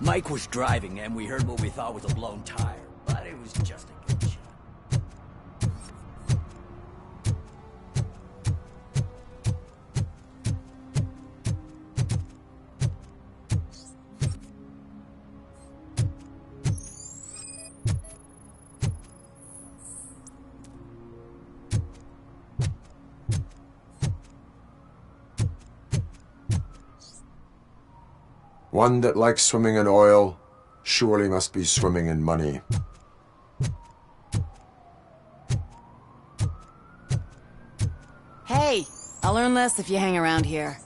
Mike was driving, and we heard what we thought was a blown tire, but it was just a good shot. One that likes swimming in oil surely must be swimming in money. Hey, I'll earn less if you hang around here.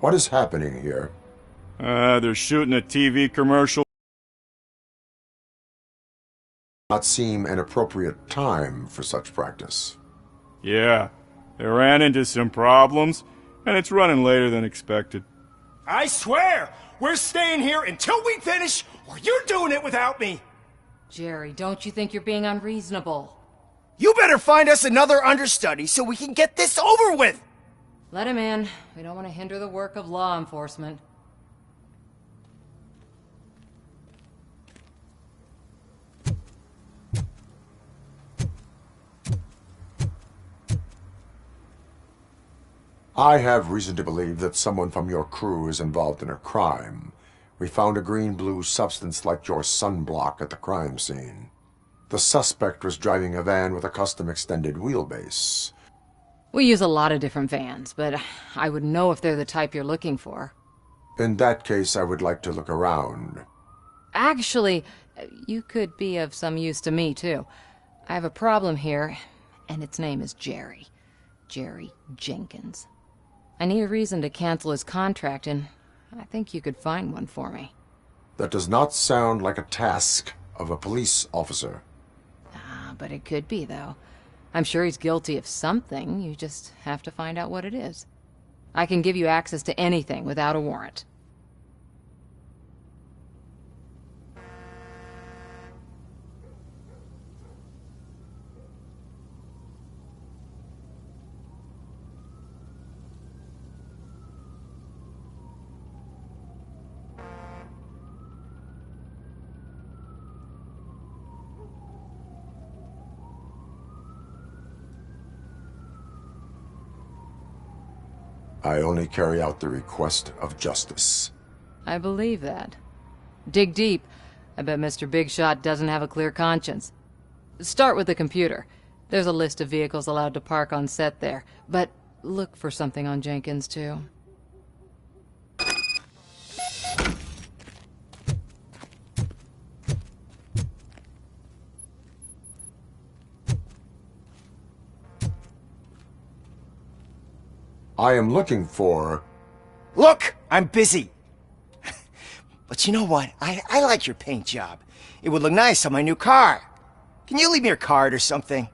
What is happening here? They're shooting a TV commercial. Not seem an appropriate time for such practice. Yeah, they ran into some problems, and it's running later than expected. I swear, we're staying here until we finish, or you're doing it without me. Jerry, don't you think you're being unreasonable? You better find us another understudy so we can get this over with. Let him in. We don't want to hinder the work of law enforcement. I have reason to believe that someone from your crew is involved in a crime. We found a green-blue substance like your sunblock at the crime scene. The suspect was driving a van with a custom extended wheelbase. We use a lot of different vans, but I wouldn't know if they're the type you're looking for. In that case, I would like to look around. Actually, you could be of some use to me, too. I have a problem here, and its name is Jerry. Jerry Jenkins. I need a reason to cancel his contract, and I think you could find one for me. That does not sound like a task of a police officer. But it could be, though. I'm sure he's guilty of something. You just have to find out what it is. I can give you access to anything without a warrant. I only carry out the request of justice. I believe that. Dig deep. I bet Mr. Big Shot doesn't have a clear conscience. Start with the computer. There's a list of vehicles allowed to park on set there, but look for something on Jenkins, too. I am looking for... Look, I'm busy. But you know what? I like your paint job. It would look nice on my new car. Can you leave me your card or something?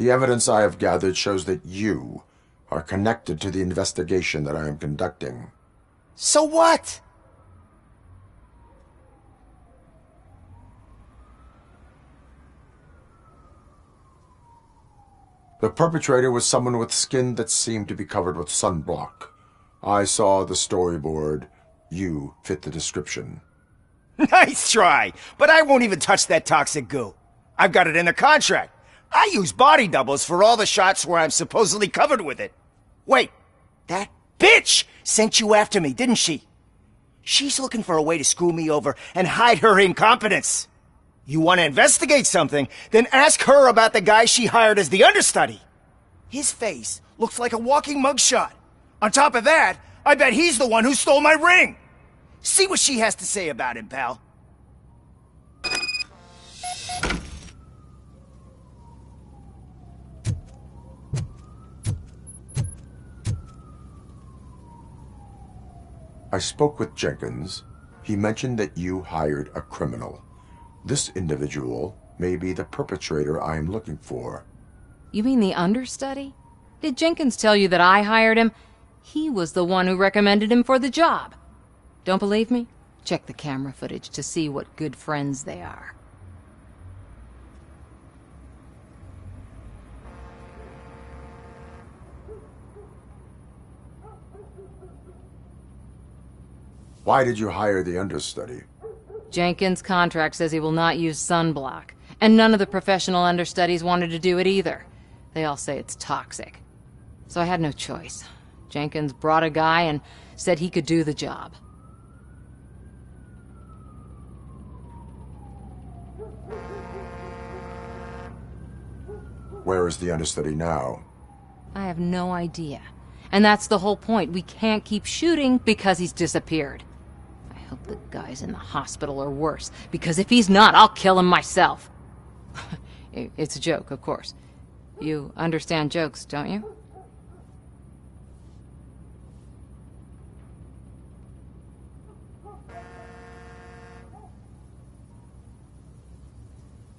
The evidence I have gathered shows that you are connected to the investigation that I am conducting. So what? The perpetrator was someone with skin that seemed to be covered with sunblock. I saw the storyboard. You fit the description. Nice try, but I won't even touch that toxic goo. I've got it in the contract. I use body doubles for all the shots where I'm supposedly covered with it. Wait, that bitch sent you after me, didn't she? She's looking for a way to screw me over and hide her incompetence. You want to investigate something, then ask her about the guy she hired as the understudy. His face looks like a walking mugshot. On top of that, I bet he's the one who stole my ring. See what she has to say about him, pal. I spoke with Jenkins. He mentioned that you hired a criminal. This individual may be the perpetrator I am looking for. You mean the understudy? Did Jenkins tell you that I hired him? He was the one who recommended him for the job. Don't believe me? Check the camera footage to see what good friends they are. Why did you hire the understudy? Jenkins' contract says he will not use sunblock, and none of the professional understudies wanted to do it either. They all say it's toxic. So I had no choice. Jenkins brought a guy and said he could do the job. Where is the understudy now? I have no idea. And that's the whole point. We can't keep shooting because he's disappeared. I hope the guy's in the hospital or worse, because if he's not, I'll kill him myself. It's a joke, of course. You understand jokes, don't you?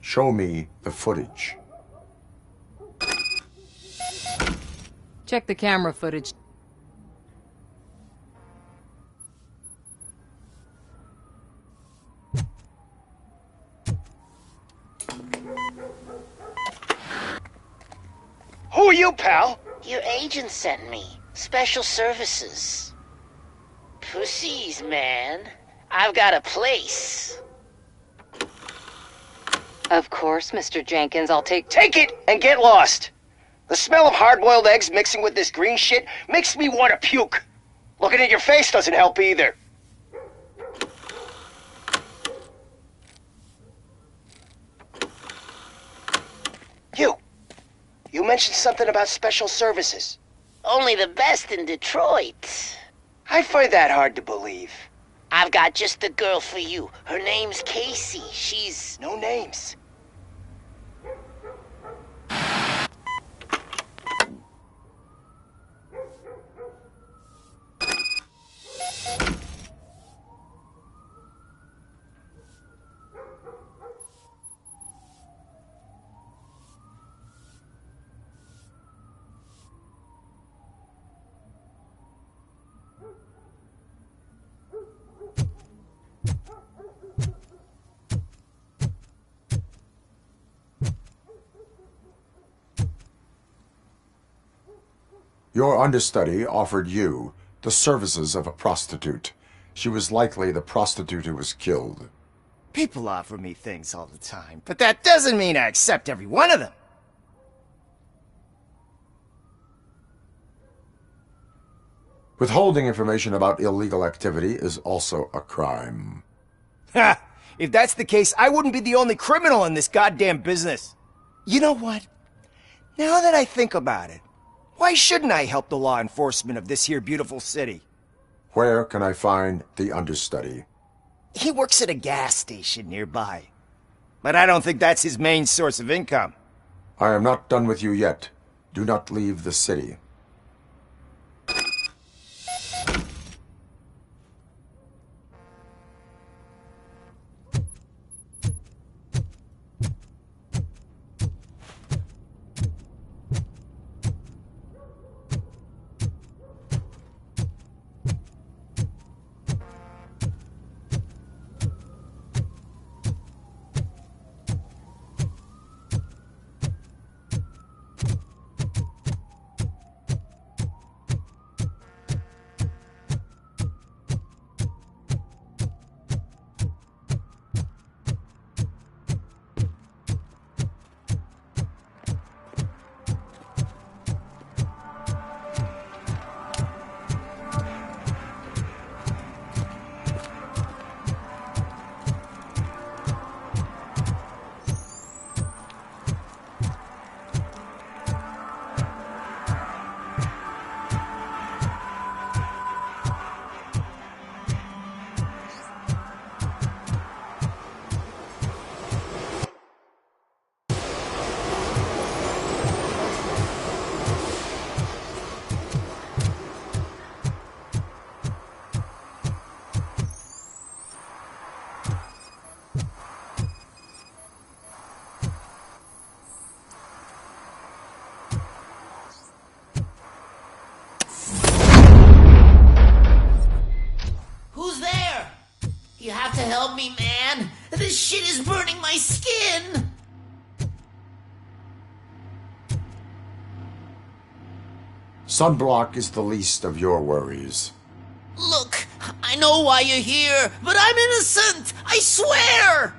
Show me the footage. Check the camera footage. Who are you, pal? Your agent sent me. Special services. Pussies, man. I've got a place. Of course, Mr. Jenkins, I'll take Take it and get lost. The smell of hard-boiled eggs mixing with this green shit makes me want to puke. Looking at your face doesn't help either. You mentioned something about special services. Only the best in Detroit. I find that hard to believe. I've got just the girl for you. Her name's Casey. She's... No names. Your understudy offered you the services of a prostitute. She was likely the prostitute who was killed. People offer me things all the time, but that doesn't mean I accept every one of them. Withholding information about illegal activity is also a crime. Ha! If that's the case, I wouldn't be the only criminal in this goddamn business. You know what? Now that I think about it, why shouldn't I help the law enforcement of this here beautiful city? Where can I find the understudy? He works at a gas station nearby. But I don't think that's his main source of income. I am not done with you yet. Do not leave the city. help me, man. This shit is burning my skin. Sunblock is the least of your worries. Look, I know why you're here, but I'm innocent. I swear.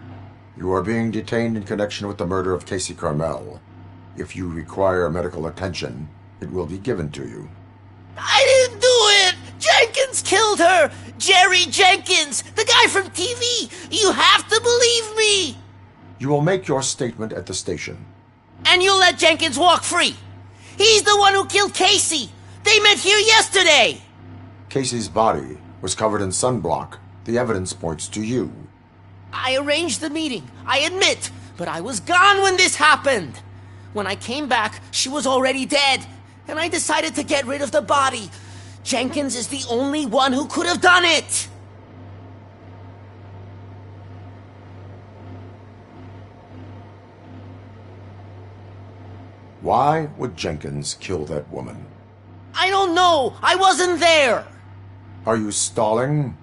You are being detained in connection with the murder of Casey Carmel. If you require medical attention, it will be given to you. I didn't do it! Jenkins killed her! Jerry Jenkins! The guy from TV! You have to believe me! You will make your statement at the station. And you'll let Jenkins walk free! He's the one who killed Casey! They met here yesterday! Casey's body was covered in sunblock. The evidence points to you. I arranged the meeting, I admit, but I was gone when this happened. When I came back, she was already dead, and I decided to get rid of the body. Jenkins is the only one who could have done it. Why would Jenkins kill that woman? I don't know. I wasn't there. Are you stalling?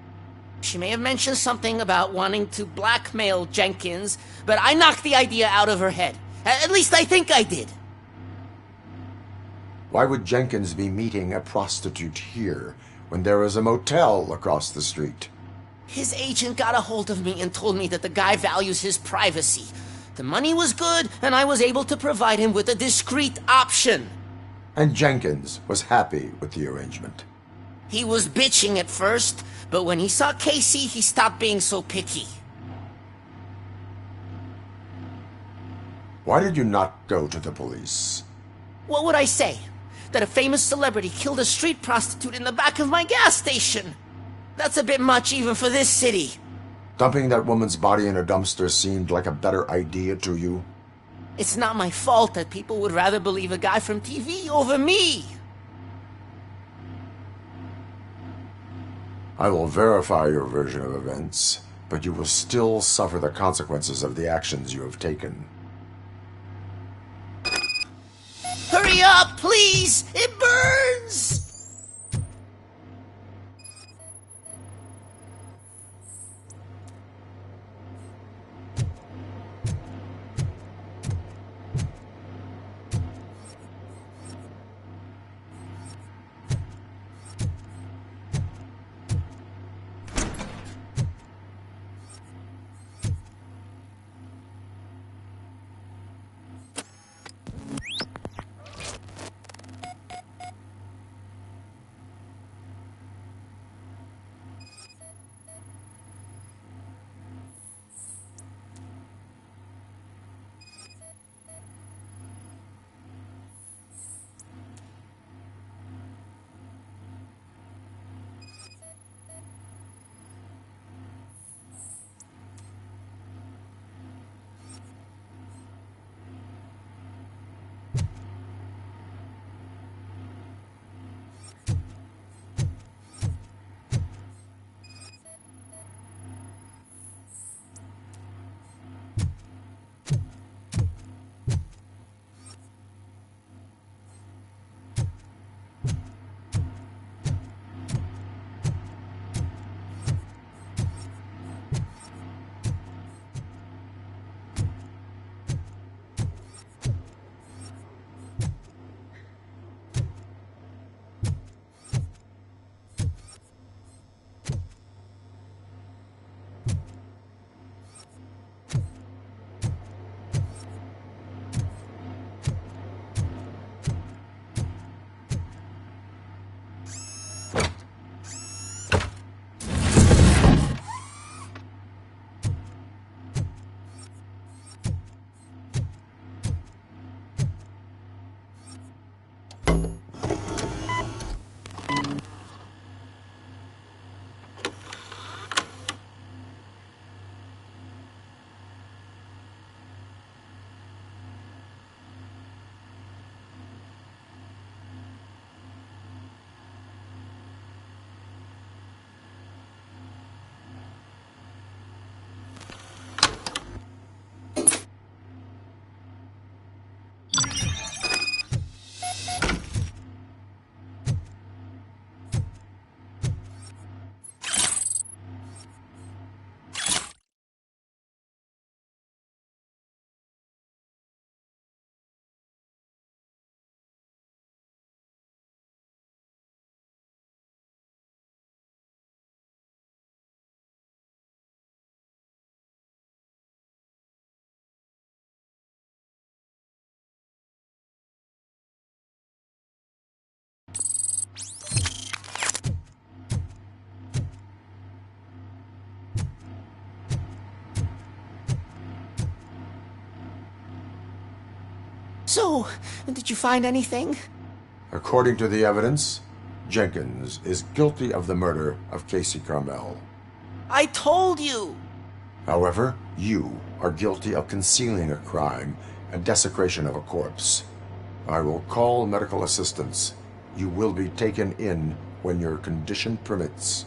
She may have mentioned something about wanting to blackmail Jenkins, but I knocked the idea out of her head. At least I think I did. Why would Jenkins be meeting a prostitute here when there is a motel across the street? His agent got a hold of me and told me that the guy values his privacy. The money was good, and I was able to provide him with a discreet option. And Jenkins was happy with the arrangement. He was bitching at first, but when he saw Casey, he stopped being so picky. Why did you not go to the police? What would I say? That a famous celebrity killed a street prostitute in the back of my gas station? That's a bit much even for this city. Dumping that woman's body in a dumpster seemed like a better idea to you? It's not my fault that people would rather believe a guy from TV over me. I will verify your version of events, but you will still suffer the consequences of the actions you have taken. Hurry up, please! It burns! So, did you find anything? According to the evidence, Jenkins is guilty of the murder of Casey Carmel. I told you! However, you are guilty of concealing a crime and desecration of a corpse. I will call medical assistance. You will be taken in when your condition permits.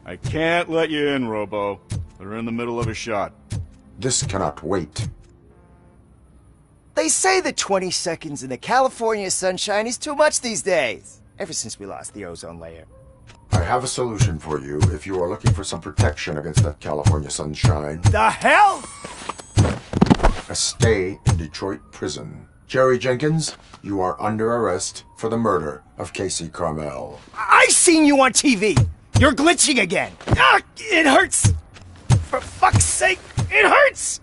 I can't let you in, Robo. They're in the middle of a shot. This cannot wait. They say that 20 seconds in the California sunshine is too much these days. Ever since we lost the ozone layer. I have a solution for you if you are looking for some protection against that California sunshine. The hell? A stay in Detroit prison. Jerry Jenkins, you are under arrest for the murder of Casey Carmel. I seen you on TV! You're glitching again! Ah, it hurts! For fuck's sake, it hurts!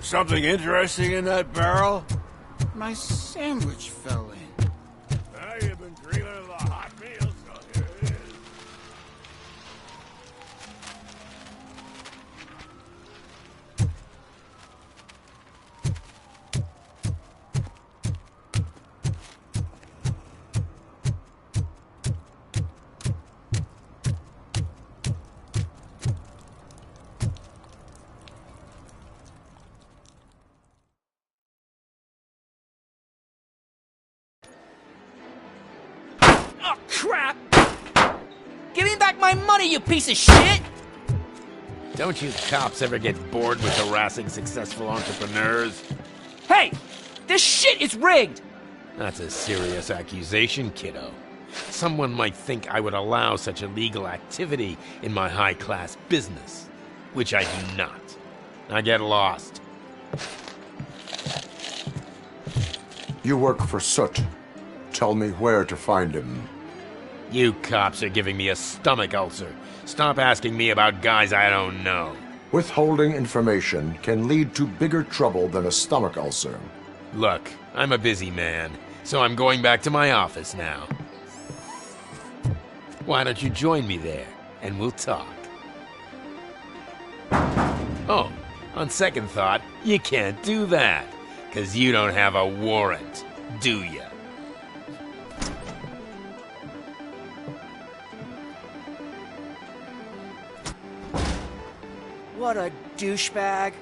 Something interesting in that barrel? My sandwich fell in. You've been dreaming of the hot meals, so here it is. Crap! Give me back my money, you piece of shit! Don't you cops ever get bored with harassing successful entrepreneurs? Hey! This shit is rigged! That's a serious accusation, kiddo. Someone might think I would allow such illegal activity in my high-class business, which I do not. Now get lost. You work for Soot. Tell me where to find him. You cops are giving me a stomach ulcer. Stop asking me about guys I don't know. Withholding information can lead to bigger trouble than a stomach ulcer. Look, I'm a busy man, so I'm going back to my office now. Why don't you join me there, and we'll talk. Oh, on second thought, you can't do that, 'cause you don't have a warrant, do ya? What a douchebag.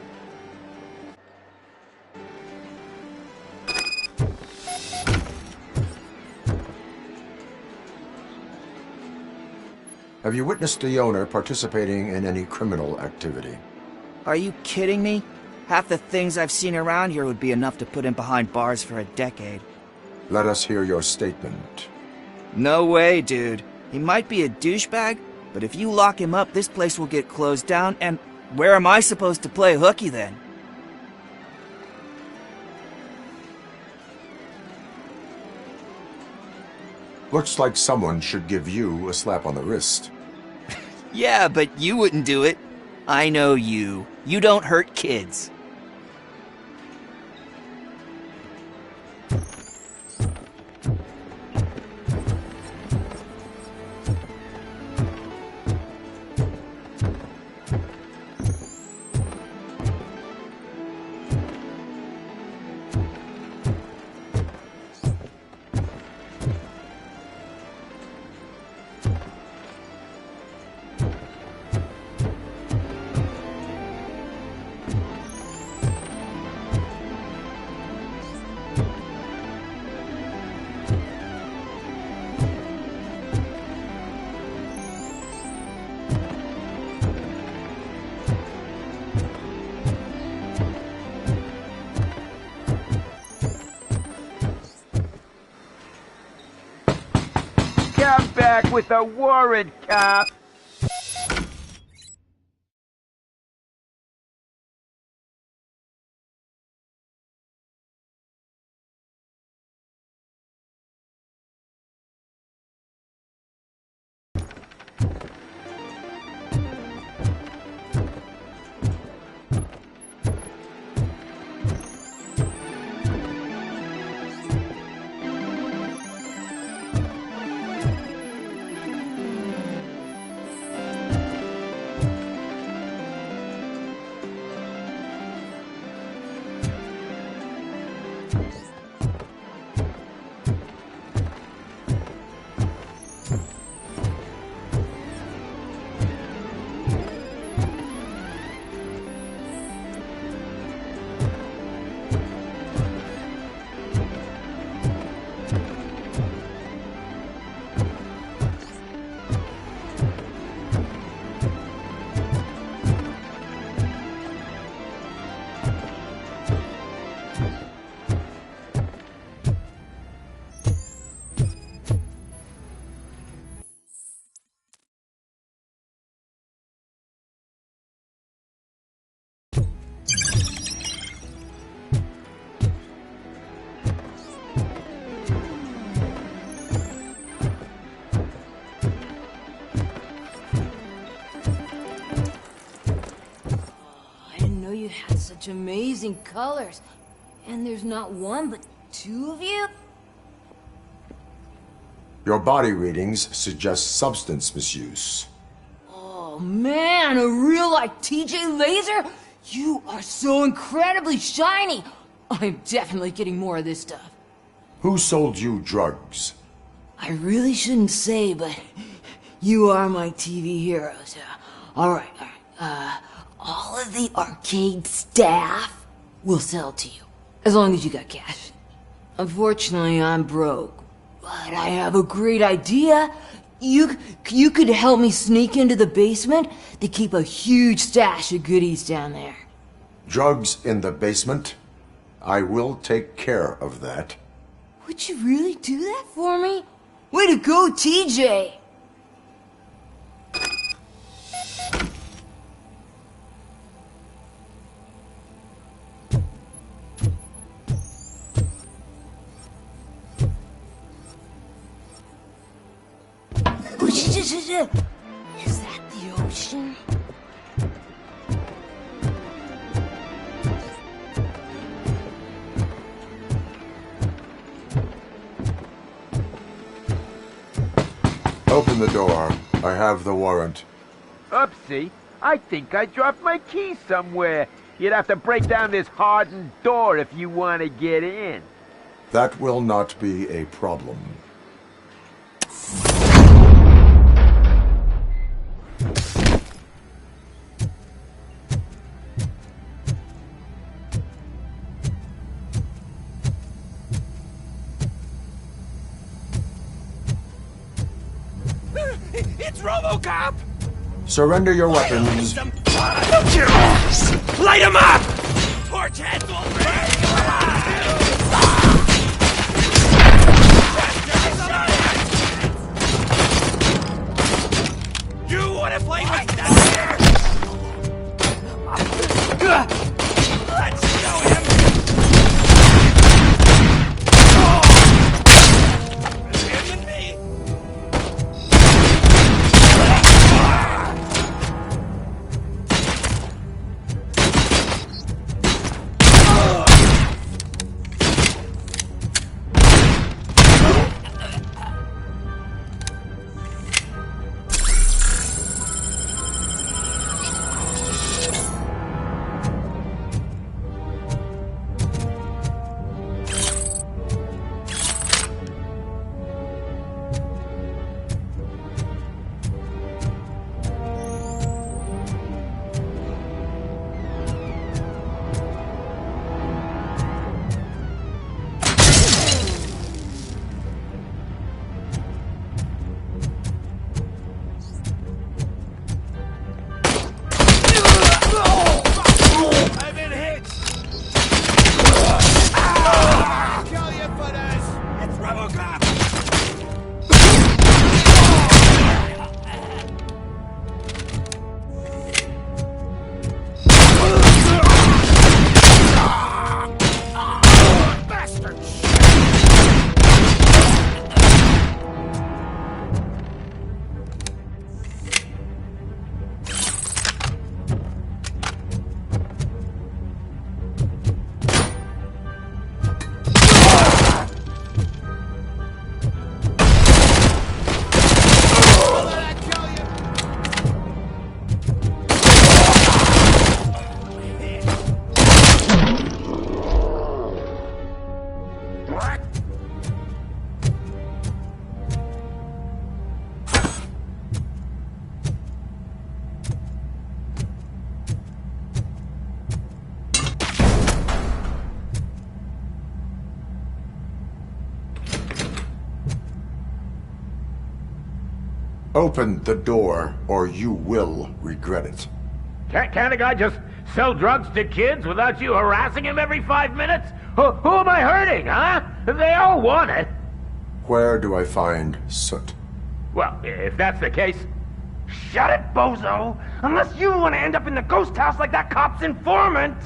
Have you witnessed the owner participating in any criminal activity? Are you kidding me? Half the things I've seen around here would be enough to put him behind bars for a decade. Let us hear your statement. No way, dude. He might be a douchebag, but if you lock him up, this place will get closed down, and where am I supposed to play hooky then? Looks like someone should give you a slap on the wrist. Yeah, but you wouldn't do it. I know you. You don't hurt kids. Come back with a warrant, cop! You had such amazing colors. And there's not one, but two of you? Your body readings suggest substance misuse. Oh man, a real like TJ Laser? You are so incredibly shiny. I'm definitely getting more of this stuff. Who sold you drugs? I really shouldn't say, but you are my TV heroes. Alright. All of the arcade staff will sell to you, as long as you got cash. Unfortunately, I'm broke, but I have a great idea. You could help me sneak into the basement. They keep a huge stash of goodies down there. Drugs in the basement? I will take care of that. Would you really do that for me? Way to go, TJ! Is that the ocean? Open the door. I have the warrant. Oopsie, I think I dropped my keys somewhere. You'd have to break down this hardened door if you want to get in. That will not be a problem. It's Robocop! Surrender your weapons. Light him up! Torch heads will burn! Open the door, or you will regret it. Can't a guy just sell drugs to kids without you harassing him every 5 minutes? Who am I hurting, huh? They all want it. Where do I find Soot? Well, if that's the case... Shut it, bozo! Unless you want to end up in the ghost house like that cop's informant!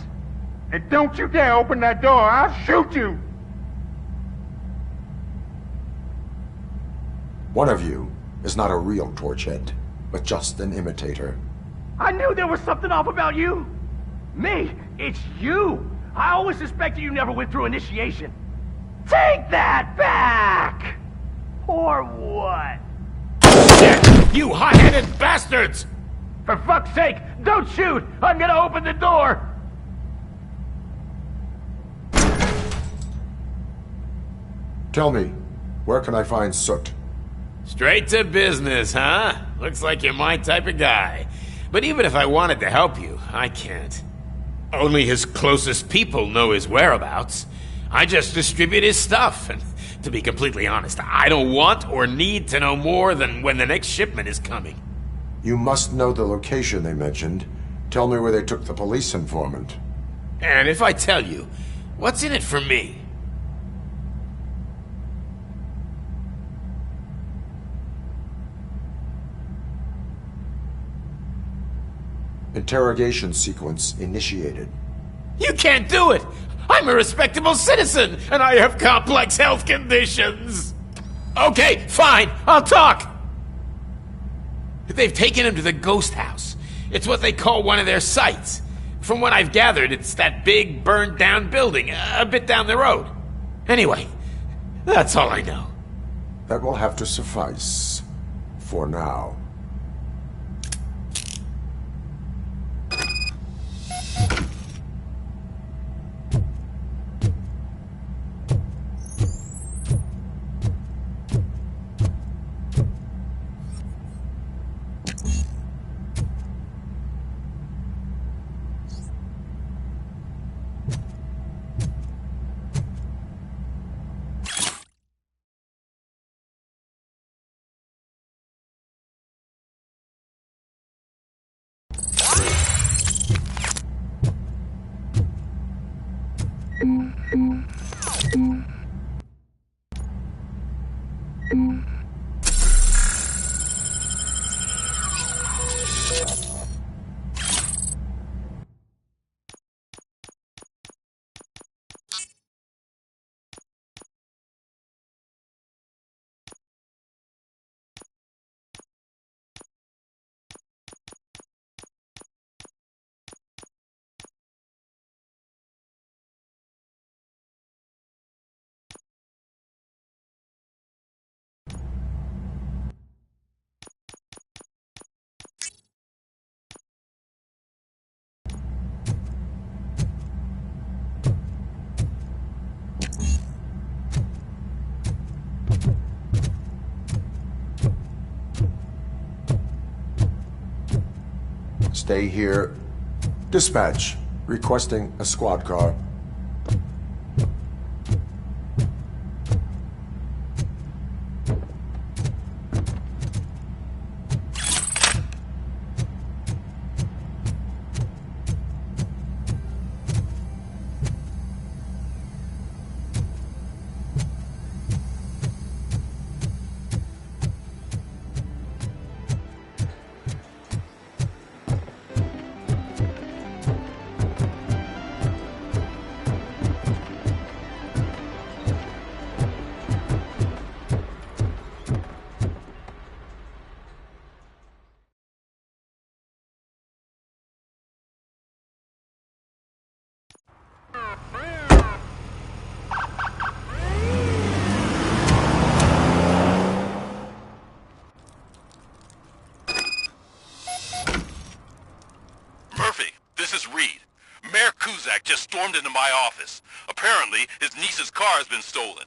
And don't you dare open that door, I'll shoot you! One of you is not a real Torchhead, but just an imitator. I knew there was something off about you! Me? It's you! I always suspected you never went through initiation. Take that back! Or what? You hot-headed bastards! For fuck's sake, don't shoot! I'm gonna open the door! Tell me, where can I find Soot? Straight to business, huh? Looks like you're my type of guy. But even if I wanted to help you, I can't. Only his closest people know his whereabouts. I just distribute his stuff, and to be completely honest, I don't want or need to know more than when the next shipment is coming. You must know the location they mentioned. Tell me where they took the police informant. And if I tell you, what's in it for me? Interrogation sequence initiated. You can't do it! I'm a respectable citizen, and I have complex health conditions! Okay, fine, I'll talk! They've taken him to the ghost house. It's what they call one of their sites. From what I've gathered, it's that big, burned-down building, a bit down the road. Anyway, that's all I know. That will have to suffice. For now. Stay here. Dispatch. Requesting a squad car. just stormed into my office. Apparently, his niece's car has been stolen.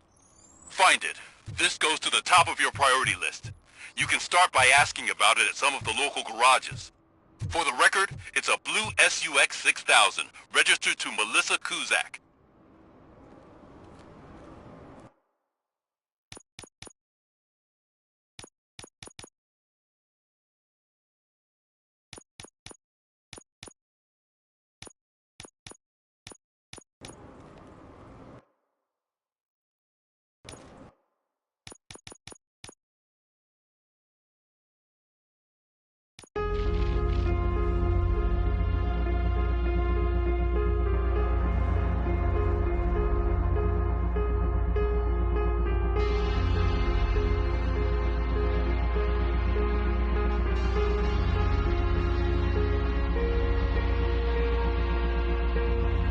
Find it. This goes to the top of your priority list. You can start by asking about it at some of the local garages. For the record, it's a blue SUX 6000, registered to Melissa Kuzak.